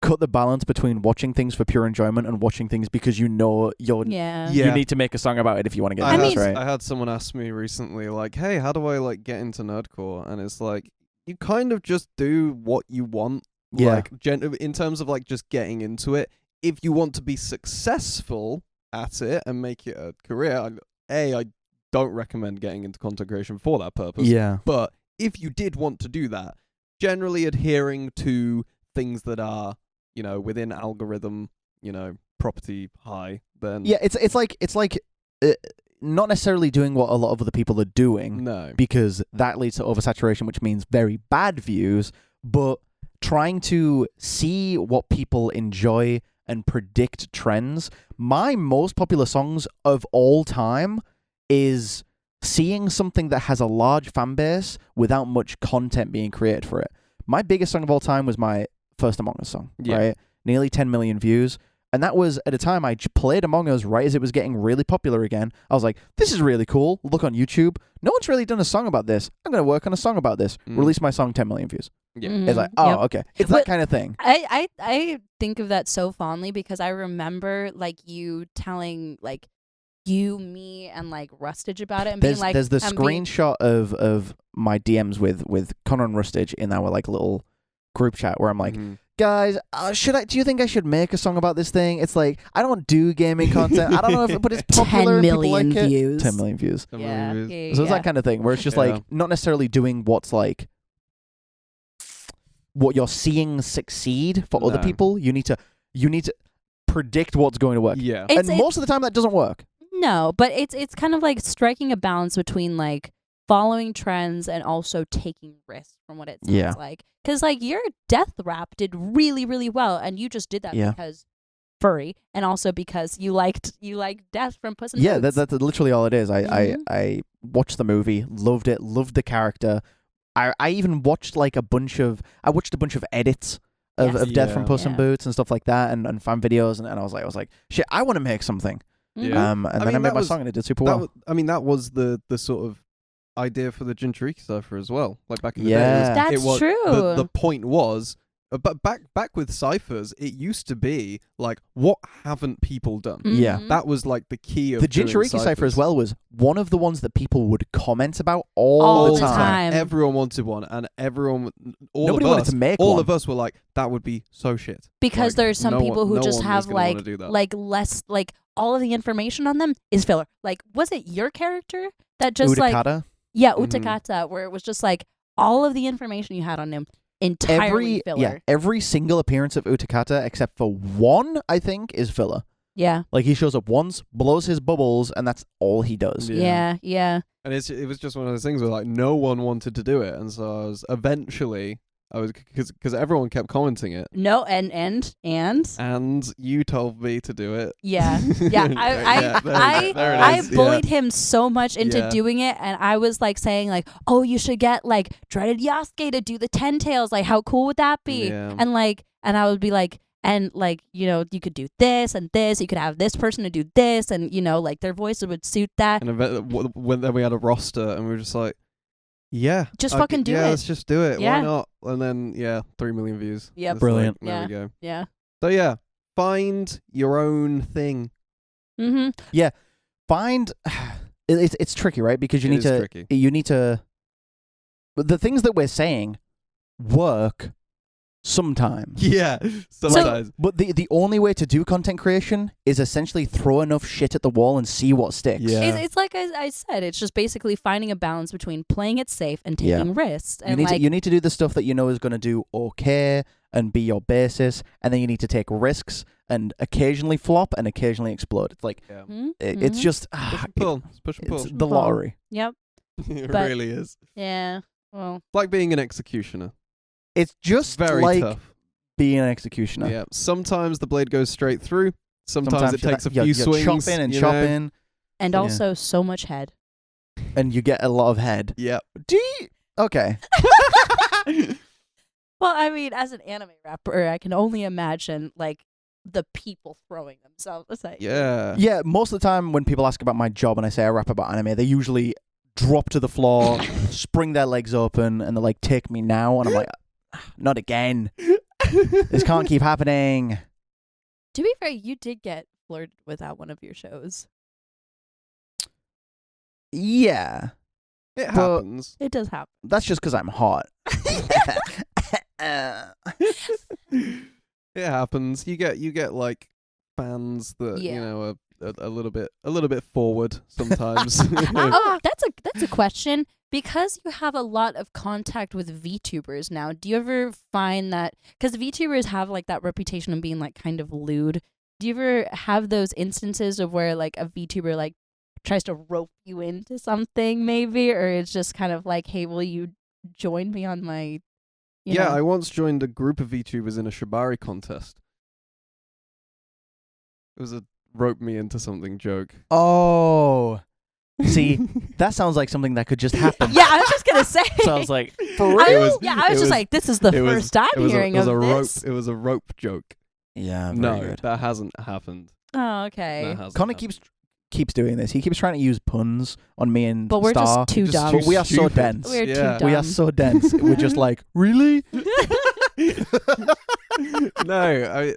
Speaker 2: cut the balance between watching things for pure enjoyment and watching things because you know you
Speaker 3: Yeah.
Speaker 2: need to make a song about it if you want to get
Speaker 1: I
Speaker 2: it
Speaker 3: mean-
Speaker 2: right.
Speaker 1: had someone ask me recently, like, hey, how do I like get into nerdcore? And it's like, you kind of just do what you want.
Speaker 2: Yeah.
Speaker 1: Like, in terms of like just getting into it. If you want to be successful at it and make it a career, I don't recommend getting into content creation for that purpose.
Speaker 2: Yeah.
Speaker 1: But if you did want to do that, generally adhering to things that are, within algorithm, property high, then
Speaker 2: Yeah, it's like not necessarily doing what a lot of other people are doing
Speaker 1: no.
Speaker 2: because that leads to oversaturation, which means very bad views, but trying to see what people enjoy and predict trends. My most popular songs of all time is seeing something that has a large fan base without much content being created for it. My biggest song of all time was my first Among Us song,
Speaker 1: Yeah.
Speaker 2: right? Nearly 10 million views. And that was at a time I played Among Us right as it was getting really popular again. I was like, this is really cool. Look on YouTube. No one's really done a song about this. I'm going to work on a song about this. Release my song, 10 million views.
Speaker 1: Yeah.
Speaker 3: Mhm.
Speaker 2: It's like, oh,
Speaker 3: Yep.
Speaker 2: okay. It's
Speaker 3: But-
Speaker 2: that kind of thing.
Speaker 3: I think of that so fondly because I remember like you telling like you, me, and like Rustage about it and being like,
Speaker 2: There's the
Speaker 3: and being-
Speaker 2: screenshot of my DMs with Connor and Rustage in our like little group chat where I'm like,
Speaker 1: Mhm.
Speaker 2: guys, do you think I should make a song about this thing? It's like, I don't do gaming content. I don't know but it's
Speaker 3: 10
Speaker 2: popular and people
Speaker 3: million
Speaker 2: like it.
Speaker 3: views.
Speaker 2: 10 million views.
Speaker 1: 10
Speaker 3: Yeah.
Speaker 1: million views.
Speaker 3: yeah,
Speaker 2: So it's
Speaker 3: yeah.
Speaker 2: that kind of thing where it's just
Speaker 1: Yeah.
Speaker 2: like not necessarily doing what's like what you're seeing succeed for other
Speaker 1: No.
Speaker 2: people. You need to predict what's going to work.
Speaker 1: Yeah.
Speaker 3: It's-
Speaker 2: And most of the time that doesn't work.
Speaker 3: No, but it's kind of like striking a balance between like following trends and also taking risks from what it sounds
Speaker 2: Yeah.
Speaker 3: like. Because like your death rap did really, really well, and you just did that
Speaker 2: Yeah.
Speaker 3: because furry, and also because you liked death from Puss in
Speaker 2: Yeah,
Speaker 3: Boots.
Speaker 2: that's literally all it is.
Speaker 3: Mhm.
Speaker 2: I watched the movie, loved it, loved the character. I even watched like a bunch of edits of,
Speaker 3: Yes.
Speaker 2: of Death from
Speaker 1: Yeah.
Speaker 2: Puss in
Speaker 3: Yeah.
Speaker 2: Boots and stuff like that, and fan videos, and I was like, shit, I want to make something.
Speaker 3: Mhm.
Speaker 1: Yeah.
Speaker 2: And
Speaker 1: I
Speaker 2: then
Speaker 1: mean,
Speaker 2: I made
Speaker 1: that
Speaker 2: my
Speaker 1: was-
Speaker 2: song and it did super
Speaker 1: That
Speaker 2: well.
Speaker 1: that was the sort of idea for the Jinchuriki cipher as well. Like back in the
Speaker 2: Yeah.
Speaker 1: day.
Speaker 3: That's
Speaker 1: it was,
Speaker 3: true.
Speaker 1: The point was, but back with ciphers, it used to be like, what haven't people done?
Speaker 2: Yeah.
Speaker 3: Mhm.
Speaker 1: That was like the key of
Speaker 2: The
Speaker 1: doing
Speaker 2: Jinchuriki cipher as
Speaker 1: ciphers.
Speaker 2: well was one of the ones that people would comment about all
Speaker 3: All
Speaker 2: the
Speaker 3: the
Speaker 2: time.
Speaker 3: time.
Speaker 1: Everyone wanted one, and
Speaker 2: Nobody wanted to make
Speaker 1: all
Speaker 2: one.
Speaker 1: of us were like, that would be so shit.
Speaker 3: Because
Speaker 1: Like,
Speaker 3: there's some
Speaker 1: no
Speaker 3: people
Speaker 1: one-
Speaker 3: who
Speaker 1: no
Speaker 3: just
Speaker 1: one was
Speaker 3: have
Speaker 1: gonna wanna
Speaker 3: like
Speaker 1: do that.
Speaker 3: less like all of the information on them is filler. Like, was it your character that just like
Speaker 2: Udakata.
Speaker 3: yeah,
Speaker 1: Mhm.
Speaker 3: Utakata, where it was just like all of the information you had on him entirely filler.
Speaker 2: Every single appearance of Utakata except for one, I think, is filler.
Speaker 3: Yeah.
Speaker 2: Like, he shows up once, blows his bubbles, and that's all he does.
Speaker 1: Yeah.
Speaker 3: Yeah.
Speaker 1: And it was just one of those things where like no one wanted to do it, and so I was because everyone kept commenting it,
Speaker 3: No, and
Speaker 1: and you told me to do it.
Speaker 3: yeah. Yeah.
Speaker 1: There it
Speaker 3: I
Speaker 1: is.
Speaker 3: bullied him so much into
Speaker 1: Yeah.
Speaker 3: doing it, and I was like saying like, oh, you should get like Dreaded Yasuke to do the 10 tails. Like, how cool would that be?
Speaker 1: Yeah.
Speaker 3: And I would be like, and like, you know, you could do this and this. You could have this person to do this, and you know, like their voices would suit that.
Speaker 1: And when then we had a roster, and we were just like, yeah,
Speaker 3: Just fucking do it.
Speaker 1: Let's just do it.
Speaker 3: Yeah.
Speaker 1: Why not? And then 3 million views.
Speaker 3: Yep.
Speaker 1: It's
Speaker 2: Brilliant.
Speaker 1: Like, there we go.
Speaker 3: Yeah.
Speaker 1: So yeah, find your own thing.
Speaker 3: Mm-hmm.
Speaker 2: Find it's tricky, right? Because
Speaker 1: It is tricky.
Speaker 2: you need to. The things that we're saying work sometimes.
Speaker 1: Yeah, sometimes.
Speaker 2: But the only way to do content creation is essentially throw enough shit at the wall and see what sticks.
Speaker 1: Yeah.
Speaker 3: It's like I said, it's just basically finding a balance between playing it safe and taking risks. And
Speaker 2: You need to do the stuff that you know is going to do okay and be your basis, and then you need to take risks and occasionally flop and occasionally explode. It's like
Speaker 1: Yeah.
Speaker 2: it's just
Speaker 1: Push and pull. It's push and pull.
Speaker 2: it's the lottery.
Speaker 3: Yep.
Speaker 1: It
Speaker 3: but-
Speaker 1: really is.
Speaker 3: Yeah. Well.
Speaker 1: It's like being an executioner.
Speaker 2: It's just
Speaker 1: Very
Speaker 2: like
Speaker 1: tough.
Speaker 2: being an executioner.
Speaker 1: Yeah. Sometimes the blade goes straight through. Sometimes it takes a
Speaker 2: you're
Speaker 1: few swings.
Speaker 2: chopping and
Speaker 1: you know?
Speaker 2: chopping,
Speaker 3: And
Speaker 2: Yeah.
Speaker 3: also so much head.
Speaker 2: and you get a lot of head.
Speaker 1: Yeah.
Speaker 2: Okay.
Speaker 3: Well, I mean, as an anime rapper, I can only imagine like the people throwing themselves at you.
Speaker 1: Yeah.
Speaker 2: Yeah, most of the time when people ask about my job and I say I rap about anime, they usually drop to the floor, spring their legs open, and they're like, "Take me now," and I'm like, "Not again. This can't keep happening."
Speaker 3: To be fair, you did get flirted with at one of your shows.
Speaker 2: Yeah,
Speaker 1: It
Speaker 2: But-
Speaker 1: happens.
Speaker 3: It does happen.
Speaker 2: that's just because I'm hot.
Speaker 1: It happens. You get like fans that
Speaker 3: Yeah.
Speaker 1: you know are a little bit forward sometimes.
Speaker 3: Oh, that's a question. Because you have a lot of contact with VTubers now, do you ever find that, because VTubers have like that reputation of being like kind of lewd, do you ever have those instances of where like a VTuber like tries to rope you into something maybe, or it's just kind of like, hey, will you join me on my, you
Speaker 1: Yeah,
Speaker 3: know?
Speaker 1: I once joined a group of VTubers in a shibari contest. It was a rope me into something joke.
Speaker 2: Oh, see, that sounds like something that could just happen.
Speaker 3: Yeah, I was just gonna say.
Speaker 2: So I was like, for
Speaker 3: I
Speaker 2: real?
Speaker 3: was just like, this is the
Speaker 1: it was-
Speaker 3: first time
Speaker 1: it was
Speaker 3: hearing
Speaker 1: a, it was
Speaker 3: of
Speaker 1: a
Speaker 3: this.
Speaker 1: rope. It was a rope joke.
Speaker 2: Yeah, very
Speaker 1: No,
Speaker 2: good.
Speaker 1: that hasn't happened.
Speaker 3: Oh, okay.
Speaker 1: That hasn't
Speaker 2: Connor
Speaker 1: happened.
Speaker 2: keeps doing this. He keeps trying to use puns on me and
Speaker 3: But we're
Speaker 2: Star.
Speaker 3: just too
Speaker 1: Just
Speaker 3: dumb.
Speaker 2: But we are so
Speaker 1: stupid.
Speaker 2: dense.
Speaker 3: We're
Speaker 1: Yeah.
Speaker 3: too dumb.
Speaker 2: We are so dense. We're just like, really?
Speaker 1: No,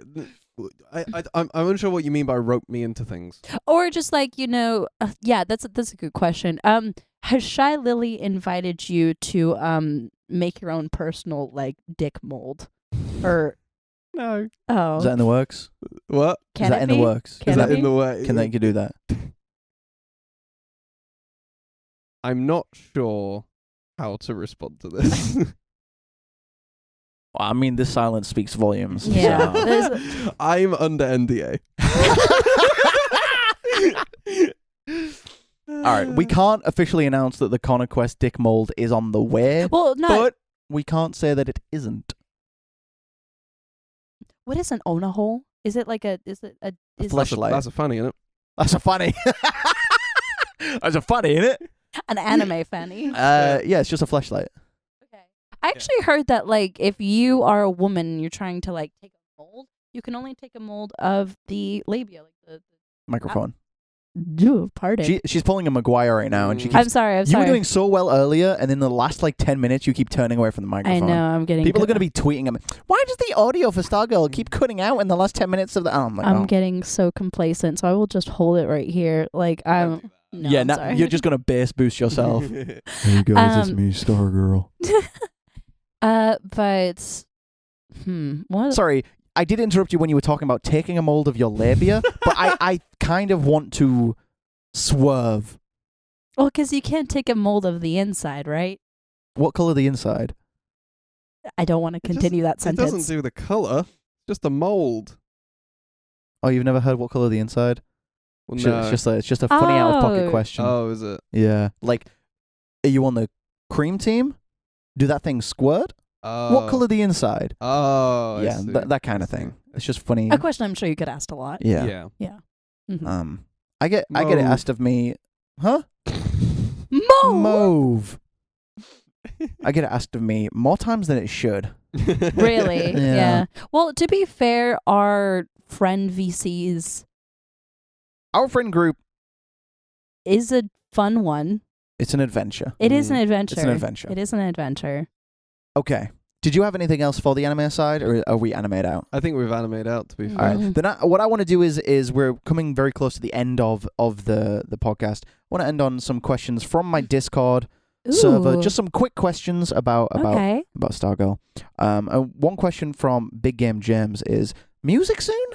Speaker 1: I'm unsure what you mean by rope me into things.
Speaker 3: Or just like, you know, yeah, that's a good question. Has Shy Lily invited you to make your own personal like dick mold? Or
Speaker 1: No.
Speaker 3: oh,
Speaker 2: Is that in the works?
Speaker 1: What?
Speaker 3: can
Speaker 2: Is that
Speaker 3: it
Speaker 2: in the
Speaker 3: be?
Speaker 2: works?
Speaker 3: Can
Speaker 1: Is
Speaker 3: it
Speaker 1: that
Speaker 3: be?
Speaker 1: in the way?
Speaker 2: Can you do that?
Speaker 1: I'm not sure how to respond to this.
Speaker 2: Well, I mean, this silence speaks volumes.
Speaker 3: Yeah.
Speaker 2: so-
Speaker 3: There's-
Speaker 1: I'm under NDA.
Speaker 2: All right, we can't officially announce that the Connor Quest dick mold is on the way,
Speaker 3: well, no.
Speaker 2: but we can't say that it isn't.
Speaker 3: What is an Ona hole? Is it like a? Is it a? Is
Speaker 2: Fleshlight.
Speaker 1: That's a funny, isn't it?
Speaker 2: That's a funny. That's a funny, isn't it?
Speaker 3: an anime fanny?
Speaker 2: Yeah, it's just a fleshlight.
Speaker 3: Okay. I actually heard that like if you are a woman and you're trying to like take a mold, you can only take a mold of the labia, like the
Speaker 2: Microphone.
Speaker 3: pardon.
Speaker 2: She's pulling a Maguire right now, and she
Speaker 1: Mm.
Speaker 2: keeps.
Speaker 3: I'm sorry.
Speaker 2: You were doing so well earlier, and in the last like 10 minutes, you keep turning away from the
Speaker 3: I
Speaker 2: microphone.
Speaker 3: know. I'm getting.
Speaker 2: People are going to be tweeting at me. Why does the audio for Stargirl keep cutting out in the last 10 minutes of the? Oh, I'm like,
Speaker 3: I'm
Speaker 2: oh.
Speaker 3: getting so complacent, so I will just hold it right here. Like I'm. No,
Speaker 2: yeah,
Speaker 3: I'm
Speaker 2: now
Speaker 3: sorry.
Speaker 2: you're just going to bass boost yourself.
Speaker 1: Yeah.
Speaker 2: Hey guys,
Speaker 3: Um,
Speaker 2: me, Stargirl.
Speaker 3: But what?
Speaker 2: Sorry, I did interrupt you when you were talking about taking a mold of your labia, but I kind of want to swerve.
Speaker 3: Well, because you can't take a mold of the inside, right?
Speaker 2: What color the inside?
Speaker 3: I don't want to continue that
Speaker 1: It
Speaker 3: sentence.
Speaker 1: doesn't do the color, just the mold.
Speaker 2: Oh, you've never heard What Color the Inside?
Speaker 1: Well,
Speaker 2: It's just a funny out of pocket
Speaker 3: Oh.
Speaker 2: question.
Speaker 1: Oh, is it?
Speaker 2: Yeah. Like, are you on the cream team? Do that thing squirt?
Speaker 1: Oh.
Speaker 2: What color the inside?
Speaker 1: Oh, I
Speaker 2: Yeah,
Speaker 1: see.
Speaker 2: that kind
Speaker 1: I
Speaker 2: of thing.
Speaker 1: see.
Speaker 2: It's just funny.
Speaker 3: A question I'm sure you get asked a lot.
Speaker 2: Yeah.
Speaker 1: Yeah.
Speaker 3: Mhm.
Speaker 2: I get it
Speaker 1: Mauve.
Speaker 2: asked of me, huh?
Speaker 3: Mo.
Speaker 2: Mauve. I get it asked of me more times than it should.
Speaker 3: Really?
Speaker 2: Yeah.
Speaker 3: Yeah. Well, to be fair, our friend VCs
Speaker 2: Our friend group,
Speaker 3: is a fun one.
Speaker 2: it's an adventure.
Speaker 3: It is an
Speaker 1: Mm.
Speaker 3: adventure.
Speaker 2: It's an adventure.
Speaker 3: It is an adventure.
Speaker 2: Okay. Did you have anything else for the anime side, or are we anime out?
Speaker 1: I think we've animated out, to be
Speaker 3: Mm.
Speaker 1: fair.
Speaker 2: All right. Then what I want to do is we're coming very close to the end of the podcast. I want to end on some questions from my Discord server.
Speaker 3: Ooh.
Speaker 2: Just some quick questions about
Speaker 3: Okay.
Speaker 2: Stargirl. One question from Big Game James is music soon?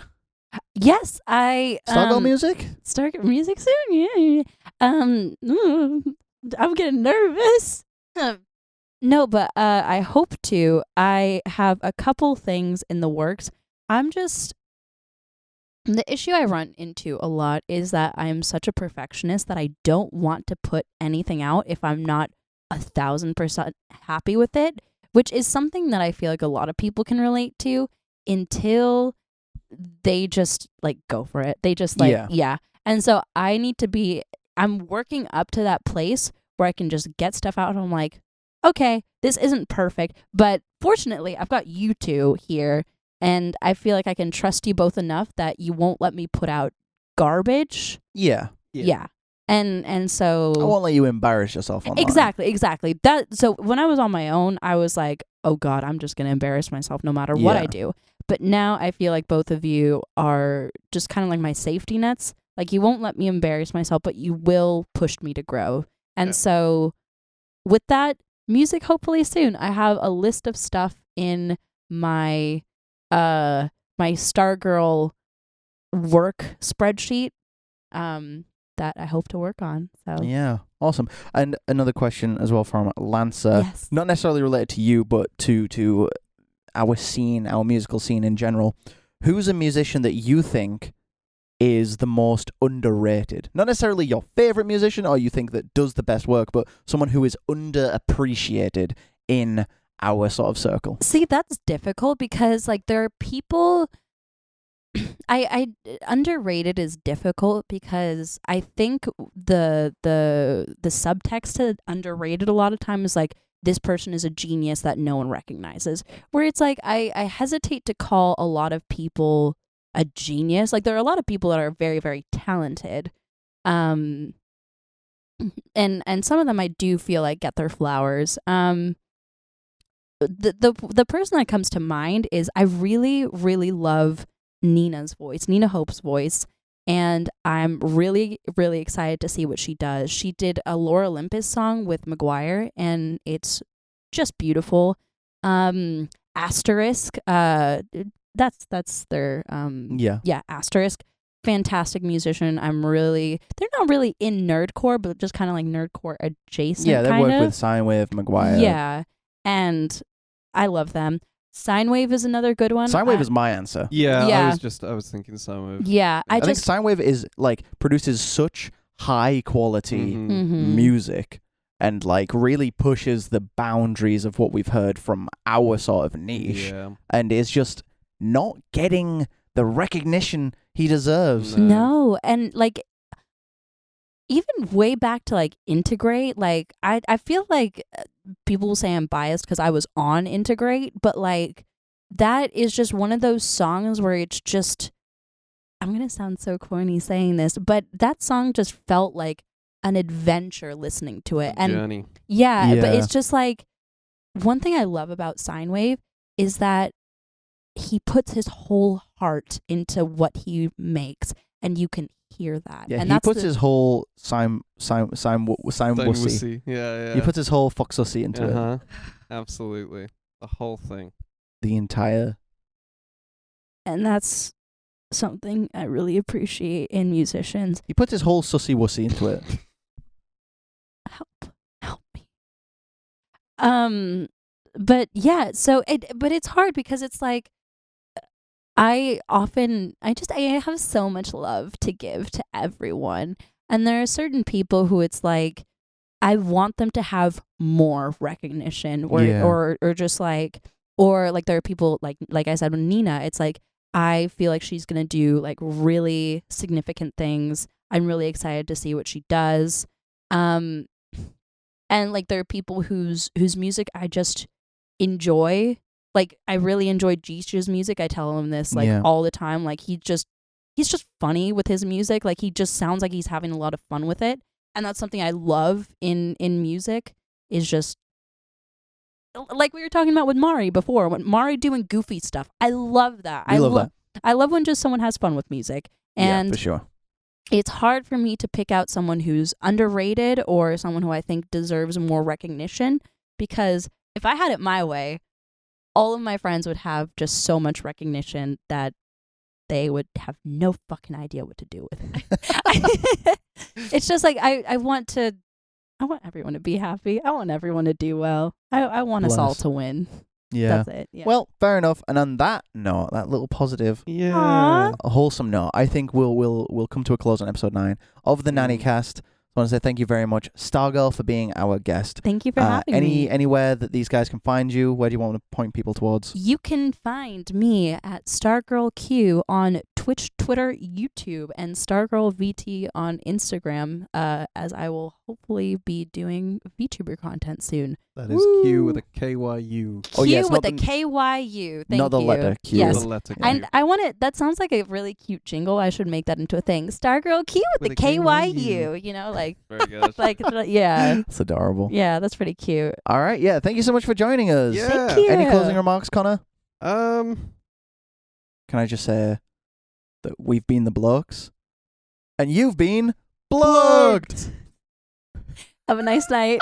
Speaker 3: Yes, I
Speaker 2: Stargirl music?
Speaker 3: Start music soon. Yeah. I'm getting nervous. No, but I hope to. I have a couple things in the works. The issue I run into a lot is that I'm such a perfectionist that I don't want to put anything out if I'm not 1,000% happy with it, which is something that I feel like a lot of people can relate to until they just like go for it. They just like, yeah. And so I'm working up to that place where I can just get stuff out and I'm like, okay, this isn't perfect, but fortunately I've got you two here and I feel like I can trust you both enough that you won't let me put out garbage.
Speaker 2: Yeah.
Speaker 3: Yeah. And so
Speaker 2: I won't let you embarrass yourself online.
Speaker 3: Exactly. So when I was on my own, I was like, oh God, I'm just going to embarrass myself no matter what I do. But now I feel like both of you are just kind of like my safety nets. Like you won't let me embarrass myself, but you will push me to grow. And so with that, music hopefully soon. I have a list of stuff in my my Stargirl work spreadsheet that I hope to work on. So
Speaker 2: Yeah, awesome. And another question as well from Lancer,
Speaker 3: yes.
Speaker 2: not necessarily related to you, but to our scene, our musical scene in general. Who's a musician that you think is the most underrated? Not necessarily your favorite musician or you think that does the best work, but someone who is underappreciated in our sort of circle.
Speaker 3: See, that's difficult because like there are people I underrated is difficult because I think the subtext to underrated a lot of times is like this person is a genius that no one recognizes. Where it's like I hesitate to call a lot of people a genius. Like there are a lot of people that are very, very talented. And some of them I do feel like get their flowers. The person that comes to mind is I really, really love Nina Hope's voice, and I'm really, really excited to see what she does. She did a Laura Olympus song with McGuire, and it's just beautiful. Asterisk, that's their Asterisk, fantastic musician. They're not really in nerdcore, but just kind of like nerdcore adjacent.
Speaker 2: Yeah, they work with Sinewave, McGuire.
Speaker 3: Yeah, and I love them. Sine-Wave is another good one.
Speaker 2: Sinewave is my answer.
Speaker 1: Yeah,
Speaker 3: Yeah.
Speaker 1: I was thinking Sine-Wave.
Speaker 3: Yeah,
Speaker 2: I think Sinewave is like produces such high quality
Speaker 1: Mhm.
Speaker 2: music and like really pushes the boundaries of what we've heard from our sort of niche,
Speaker 1: Yeah.
Speaker 2: and is just not getting the recognition he deserves.
Speaker 3: No, and like even way back to like Integrate, like I feel like people will say I'm biased because I was on Integrate, but like that is just one of those songs where it's just, I'm gonna sound so corny saying this, but that song just felt like an adventure listening to it. And
Speaker 1: Journey.
Speaker 3: yeah, but
Speaker 2: Yeah.
Speaker 3: it's just like one thing I love about Sinewave is that he puts his whole heart into what he makes, and you can hear that.
Speaker 2: Yeah,
Speaker 3: and
Speaker 2: he
Speaker 3: that's
Speaker 2: puts his whole wussy.
Speaker 1: Wussy. Yeah.
Speaker 2: He puts his whole foxussy into it.
Speaker 1: Absolutely. The whole thing.
Speaker 2: The entire.
Speaker 3: and that's something I really appreciate in musicians.
Speaker 2: He puts his whole sussy wussy into it.
Speaker 3: Help me. But yeah, but it's hard because it's like I have so much love to give to everyone. And there are certain people who it's like, I want them to have more recognition or just like, or like there are people like I said with Nina, it's like, I feel like she's going to do like really significant things. I'm really excited to see what she does. And like there are people whose music I just enjoy. Like I really enjoy Jisha's music. I tell him this like all the time. Like he's just funny with his music. Like he just sounds like he's having a lot of fun with it. And that's something I love in music, is just like we were talking about with Mari before, when Mari doing goofy stuff. I love that. I love that. I love when just someone has fun with music. And
Speaker 2: yeah, for sure.
Speaker 3: It's hard for me to pick out someone who's underrated or someone who I think deserves more recognition, because if I had it my way, all of my friends would have just so much recognition that they would have no fucking idea what to do with it. It's just like I want everyone to be happy. I want everyone to do well. I want us all to win.
Speaker 2: Yeah.
Speaker 3: That's it. Yeah.
Speaker 2: Well, fair enough. And on that note, that little positive,
Speaker 1: Yeah.
Speaker 2: a wholesome note, I think we'll come to a close on episode 9 of the NANICAST. I want to say thank you very much, Stargirl, for being our guest.
Speaker 3: Thank you for having me.
Speaker 2: Anywhere that these guys can find you, where do you want to point people towards?
Speaker 3: You can find me at Stargirl Q on Twitch, Twitter, YouTube, and Stargirl VT on Instagram, as I will hopefully be doing VTuber content soon.
Speaker 1: That is Q with a KYU.
Speaker 2: Oh, yes,
Speaker 3: Q with a KYU. Thank you.
Speaker 2: Not the letter Q.
Speaker 3: Yes.
Speaker 1: The letter Q.
Speaker 3: And I want it. That sounds like a really cute jingle. I should make that into a thing. Stargirl Q with a KYU. You know, like,
Speaker 1: very good.
Speaker 3: like, yeah.
Speaker 2: It's adorable.
Speaker 3: Yeah, that's pretty cute.
Speaker 2: All right. Yeah. Thank you so much for joining us.
Speaker 1: Yeah.
Speaker 3: Thank you.
Speaker 2: Any closing remarks, Connor?
Speaker 1: Um,
Speaker 2: Can I just say that we've been the Blokes and you've been Bloked.
Speaker 3: Have a nice night.